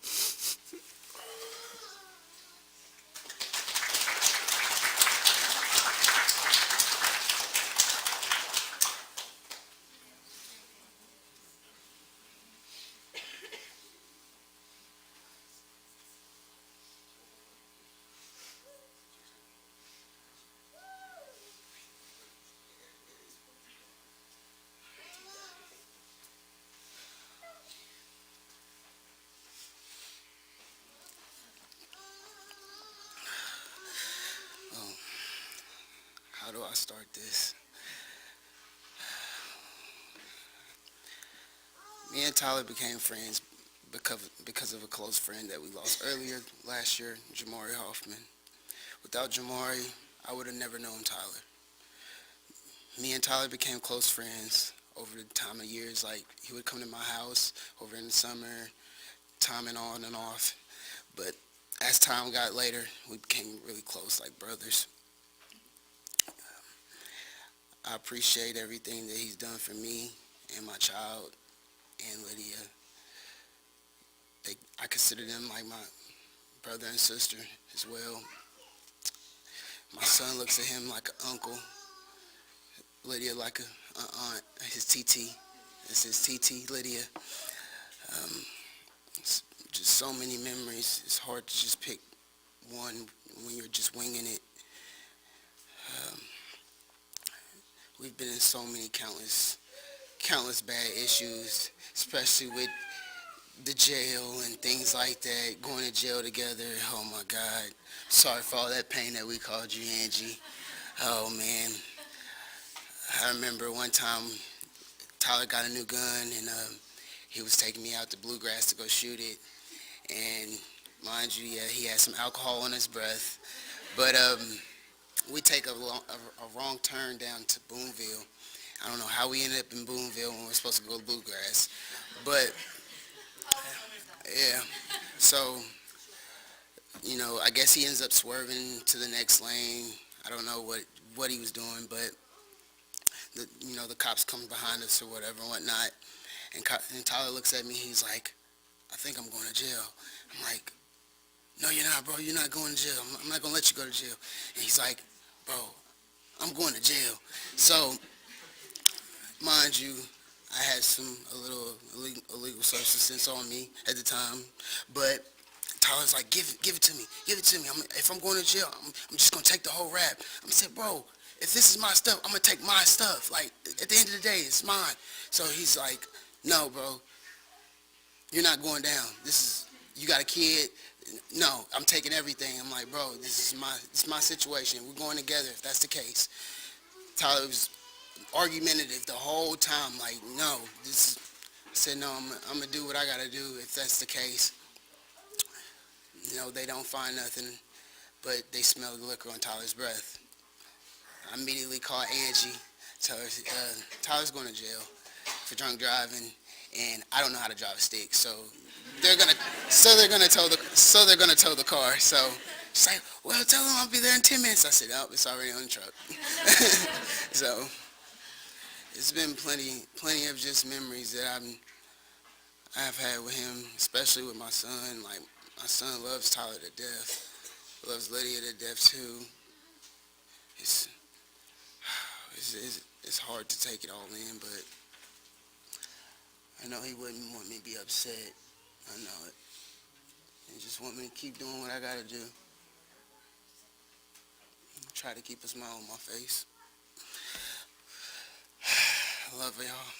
How do I start this? Me and Tyler became friends because of a close friend that we lost earlier last year, Jamari Hofmann. Without Jamari, I would have never known Tyler. Me and Tyler became close friends over the time of years. Like, he would come to my house over in the summer, timing on and off. But as time got later, we became really close, like brothers. I appreciate everything that he's done for me and my child and Lydia. I consider them like my brother and sister as well. My son looks at him like an uncle. Lydia like an aunt, his TT. This is TT, Lydia. It's just so many memories. It's hard to just pick one when you're just winging it. We've been in so many countless bad issues, especially with the jail and things like that, going to jail together. Oh my God. Sorry for all that pain that we called you, Angie. Oh man. I remember one time Tyler got a new gun and he was taking me out to Bluegrass to go shoot it. And mind you, yeah, he had some alcohol on his breath. But we take a wrong turn down to Boonville. I don't know how we ended up in Boonville when we were supposed to go to Bluegrass. But yeah, so, you know, I guess he ends up swerving to the next lane. I don't know what he was doing, but, the cops come behind us or whatever and whatnot. And Tyler looks at me, he's like, I think I'm going to jail. I'm like, no, you're not, bro. You're not going to jail. I'm not going to let you go to jail. And he's like, bro, I'm going to jail. So, mind you, I had a little illegal substance on me at the time, but Tyler's like, give it to me. Give it to me. If I'm going to jail, I'm just going to take the whole rap. I'm saying, bro, if this is my stuff, I'm going to take my stuff. Like, at the end of the day, it's mine. So he's like, no, bro, you're not going down. You got a kid. No, I'm taking everything. I'm like, bro, it's my situation. We're going together if that's the case. Tyler was argumentative the whole time, like, no, I said, no, I'm going to do what I got to do if that's the case. They don't find nothing, but they smell the liquor on Tyler's breath. I immediately called Angie, tell her, Tyler's going to jail for drunk driving, and I don't know how to drive a stick, so they're gonna tow the car. So she's like, well, tell them I'll be there in 10 minutes. I said, oh, it's already on the truck. So it's been plenty of just memories that I've had with him, especially with my son. Like, my son loves Tyler to death, loves Lydia to death too. It's hard to take it all in, but I know he wouldn't want me to be upset. I know it. He just want me to keep doing what I gotta do. Try to keep a smile on my face. I love y'all.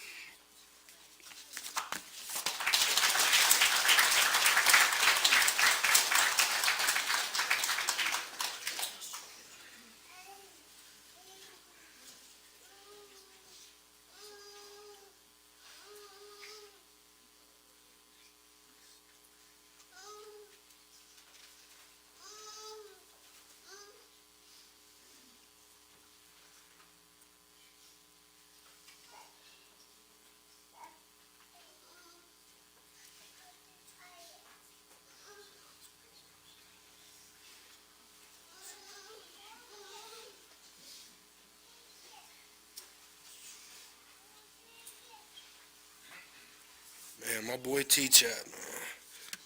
Man, my boy Tchap, man.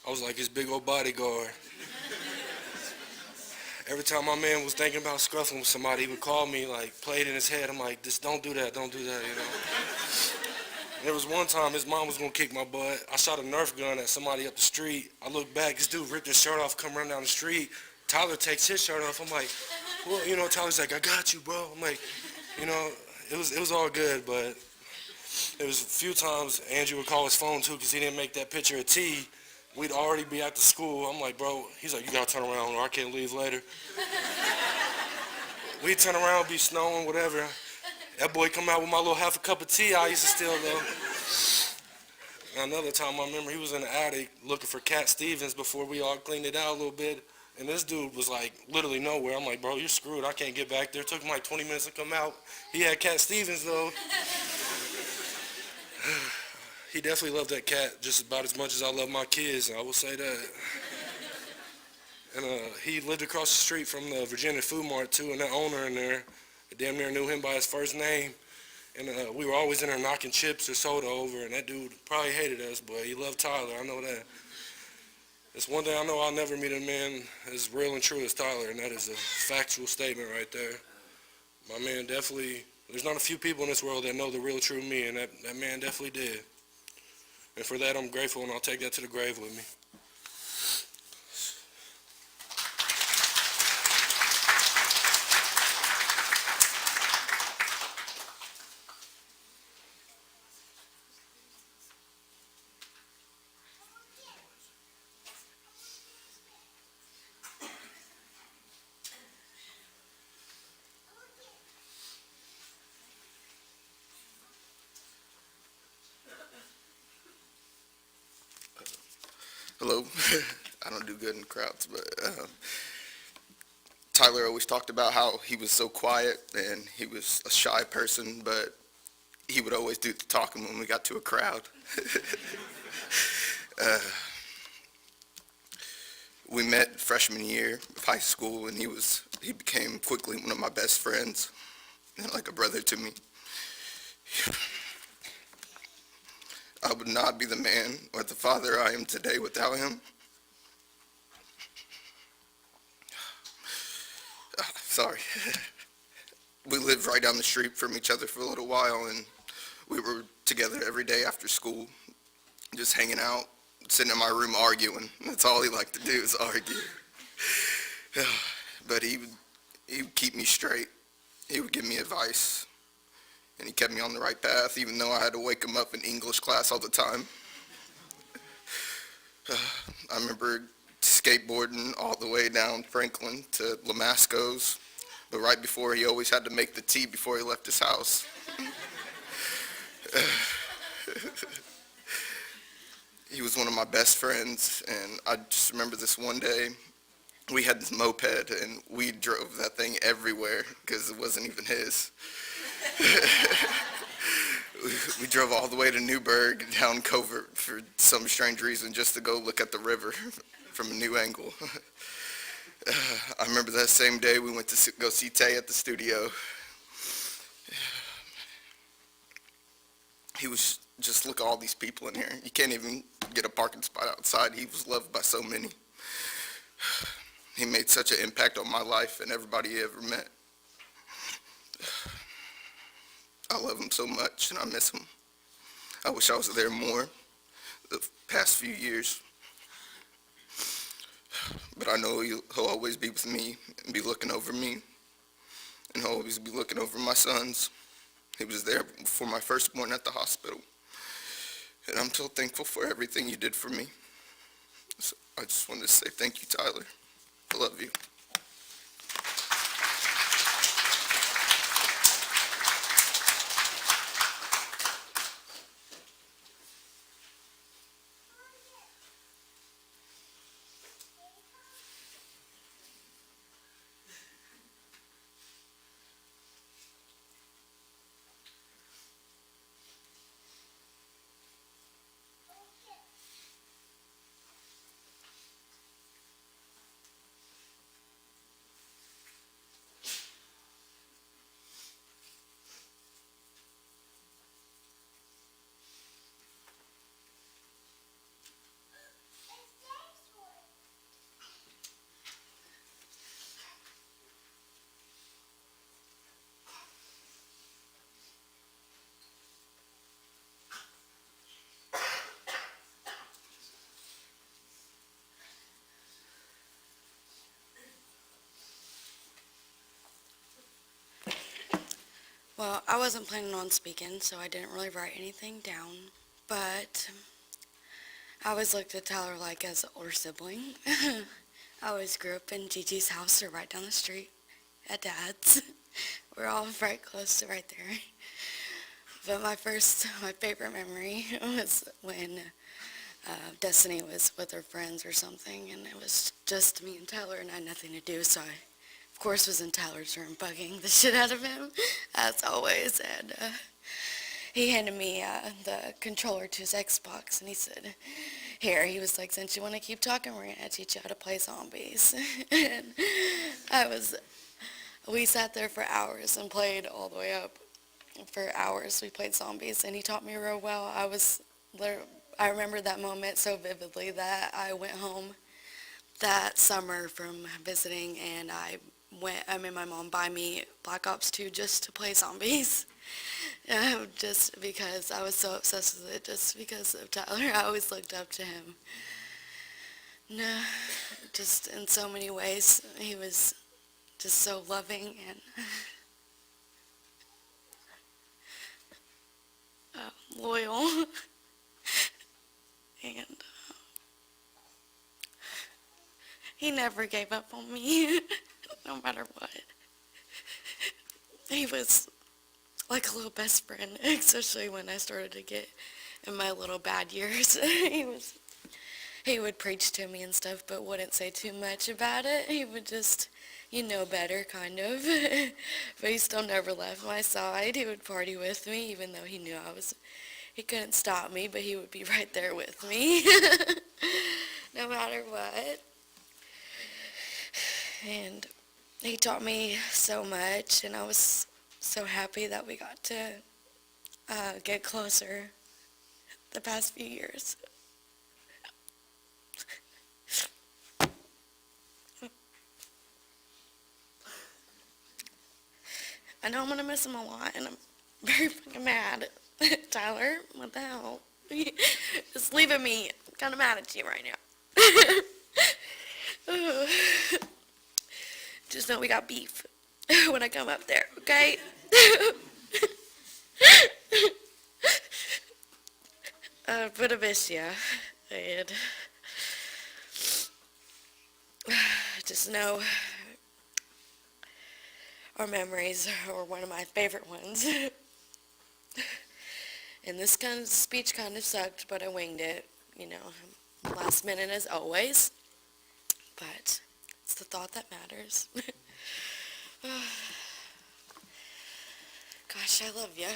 I was like his big old bodyguard. Every time my man was thinking about scuffling with somebody, he would call me, like, play it in his head. I'm like, just don't do that, you know. And there was one time his mom was gonna kick my butt. I shot a Nerf gun at somebody up the street. I looked back, this dude ripped his shirt off, come running down the street. Tyler takes his shirt off. I'm like, well, Tyler's like, I got you, bro. I'm like, it was all good, but there was a few times Andrew would call his phone too because he didn't make that picture of T. We'd already be at the school. I'm like, bro, he's like, you gotta turn around or I can't leave later. We'd turn around, be snowing, whatever. That boy come out with my little half a cup of tea I used to steal though. And another time I remember he was in the attic looking for Cat Stevens before we all cleaned it out a little bit. And this dude was like literally nowhere. I'm like, bro, you're screwed. I can't get back there. It took him like 20 minutes to come out. He had Cat Stevens though. He definitely loved that cat just about as much as I love my kids, I will say that. And he lived across the street from the Virginia Food Mart too, and that owner in there, I damn near knew him by his first name. And we were always in there knocking chips or soda over, and that dude probably hated us, but he loved Tyler, I know that. It's one thing I know, I'll never meet a man as real and true as Tyler, and that is a factual statement right there. My man definitely, there's not a few people in this world that know the real true me, and that man definitely did. And for that, I'm grateful, and I'll take that to the grave with me. Hello. I don't do good in crowds, but Tyler always talked about how he was so quiet and he was a shy person, but he would always do the talking when we got to a crowd. We met freshman year of high school, and he became quickly one of my best friends, and like a brother to me. I would not be the man or the father I am today without him. Sorry. We lived right down the street from each other for a little while, and we were together every day after school, just hanging out, sitting in my room arguing. That's all he liked to do is argue. But he would keep me straight. He would give me advice, and he kept me on the right path, even though I had to wake him up in English class all the time. I remember skateboarding all the way down Franklin to Lamasco's, but right before, he always had to make the tea before he left his house. He was one of my best friends, and I just remember this one day, we had this moped, and we drove that thing everywhere because it wasn't even his. We drove all the way to Newburgh, down Covert, for some strange reason, just to go look at the river from a new angle. I remember that same day we went to go see Tay at the studio. He was just, look at all these people in here. You can't even get a parking spot outside. He was loved by so many. He made such an impact on my life and everybody he ever met. I love him so much, and I miss him. I wish I was there more the past few years. But I know he'll always be with me and be looking over me, and he'll always be looking over my sons. He was there for my firstborn at the hospital, and I'm so thankful for everything you did for me. So I just wanted to say thank you, Tyler. I love you. Well, I wasn't planning on speaking, so I didn't really write anything down, but I always looked at Tyler like as an older sibling. I always grew up in Gigi's house or right down the street at Dad's. We're all right close to right there. But my favorite memory was when Destini was with her friends or something, and it was just me and Tyler, and I had nothing to do, so I, of course, was in Tyler's room bugging the shit out of him, as always, and he handed me the controller to his Xbox, and he said, here, he was like, since you want to keep talking, we're going to teach you how to play zombies. And we sat there for hours and played all the way up. For hours, we played zombies, and he taught me real well. I remember that moment so vividly that I went home that summer from visiting, and I made my mom buy me Black Ops 2 just to play zombies. Just because I was so obsessed with it, just because of Tyler. I always looked up to him. No, just in so many ways. He was just so loving and loyal. And he never gave up on me, no matter what. He was like a little best friend, especially when I started to get in my little bad years. he would preach to me and stuff, but wouldn't say too much about it. He would just, you know better, kind of. But he still never left my side. He would party with me, even though he knew he couldn't stop me, but he would be right there with me, no matter what. And he taught me so much, and I was so happy that we got to get closer the past few years. I know I'm going to miss him a lot, and I'm very fucking mad. Tyler, what the hell? Just leaving me. I'm kind of mad at you right now. Just know we got beef when I come up there, okay? But I miss ya. And just know our memories are one of my favorite ones. And this kind of speech kind of sucked, but I winged it, you know, last minute as always. But it's the thought that matters. Gosh, I love you.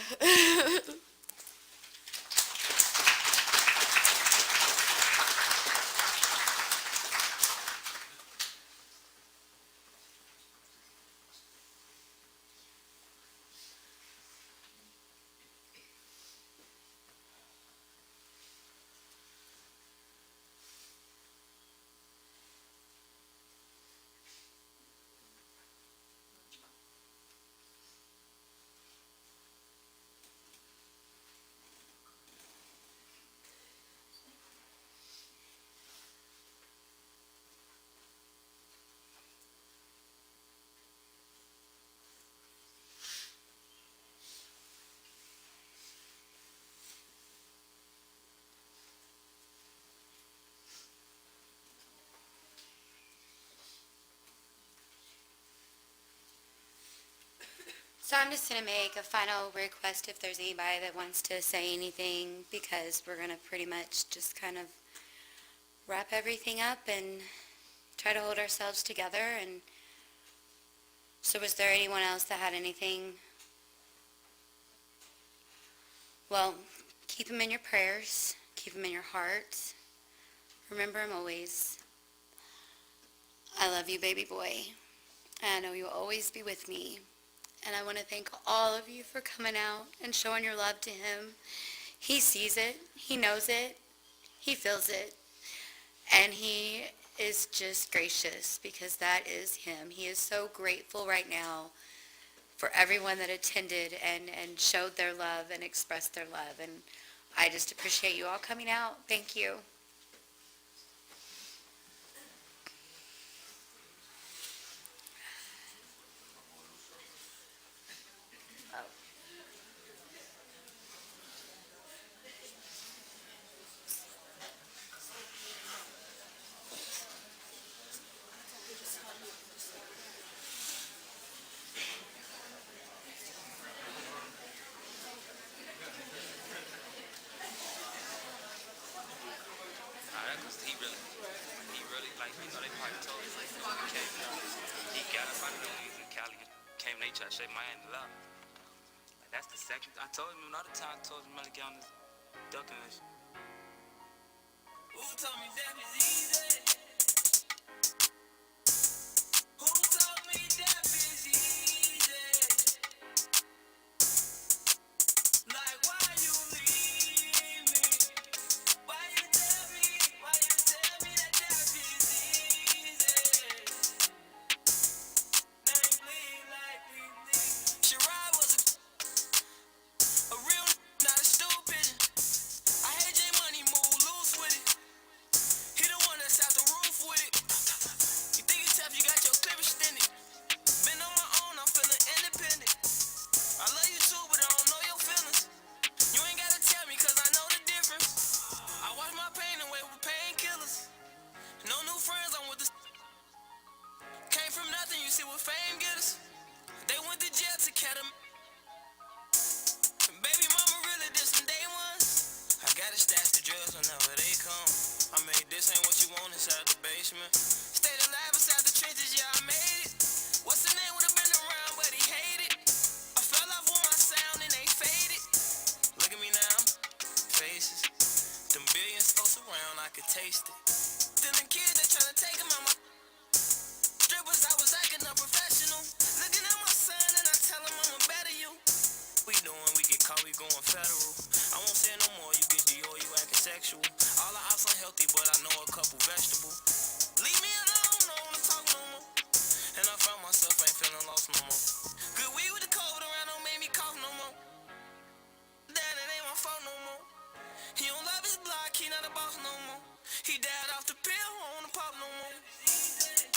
So I'm just going to make a final request if there's anybody that wants to say anything, because we're going to pretty much just kind of wrap everything up and try to hold ourselves together. And so was there anyone else that had anything? Well, keep them in your prayers. Keep them in your heart. Remember them always. I love you, baby boy. And I know you'll always be with me. And I want to thank all of you for coming out and showing your love to him. He sees it. He knows it. He feels it. And he is just gracious, because that is him. He is so grateful right now for everyone that attended and showed their love and expressed their love. And I just appreciate you all coming out. Thank you. Like, you know, they probably told him, like, he got up out of there when he was in Cali, came and they tried to shake my hand in love. Like, that's the second, I told him another time, I told him to get on this ducking list. Who told me that is easy? Who told me that is easy? Like, why you leave me? Why you tell me that is easy? Now you bleed like we bleed. Shirai was a real not a stupid. I had J Money move loose with it. He the one that's out the room. this ain't what you want inside the basement. Stayed alive inside the trenches, yeah, I made it. What's the name would've been around, but he hated. I fell off with my sound and they faded. Look at me now, faces. Them billions close around, I could taste it. Then them kids, they tryna take them out my strippers, I was acting unprofessional. Looking at my son and I tell him I'm a better you. We doing, we get caught, we going federal. I won't say no more, you get Dior, you acting sexual. All the ops unhealthy, but I know a couple vegetables. Leave me alone, don't wanna talk no more. And I found myself ain't feeling lost no more. Good weed with the cold around don't make me cough no more. Dad, it ain't my fault no more. He don't love his block, he not a boss no more. He died off the pill, won't wanna pop no more.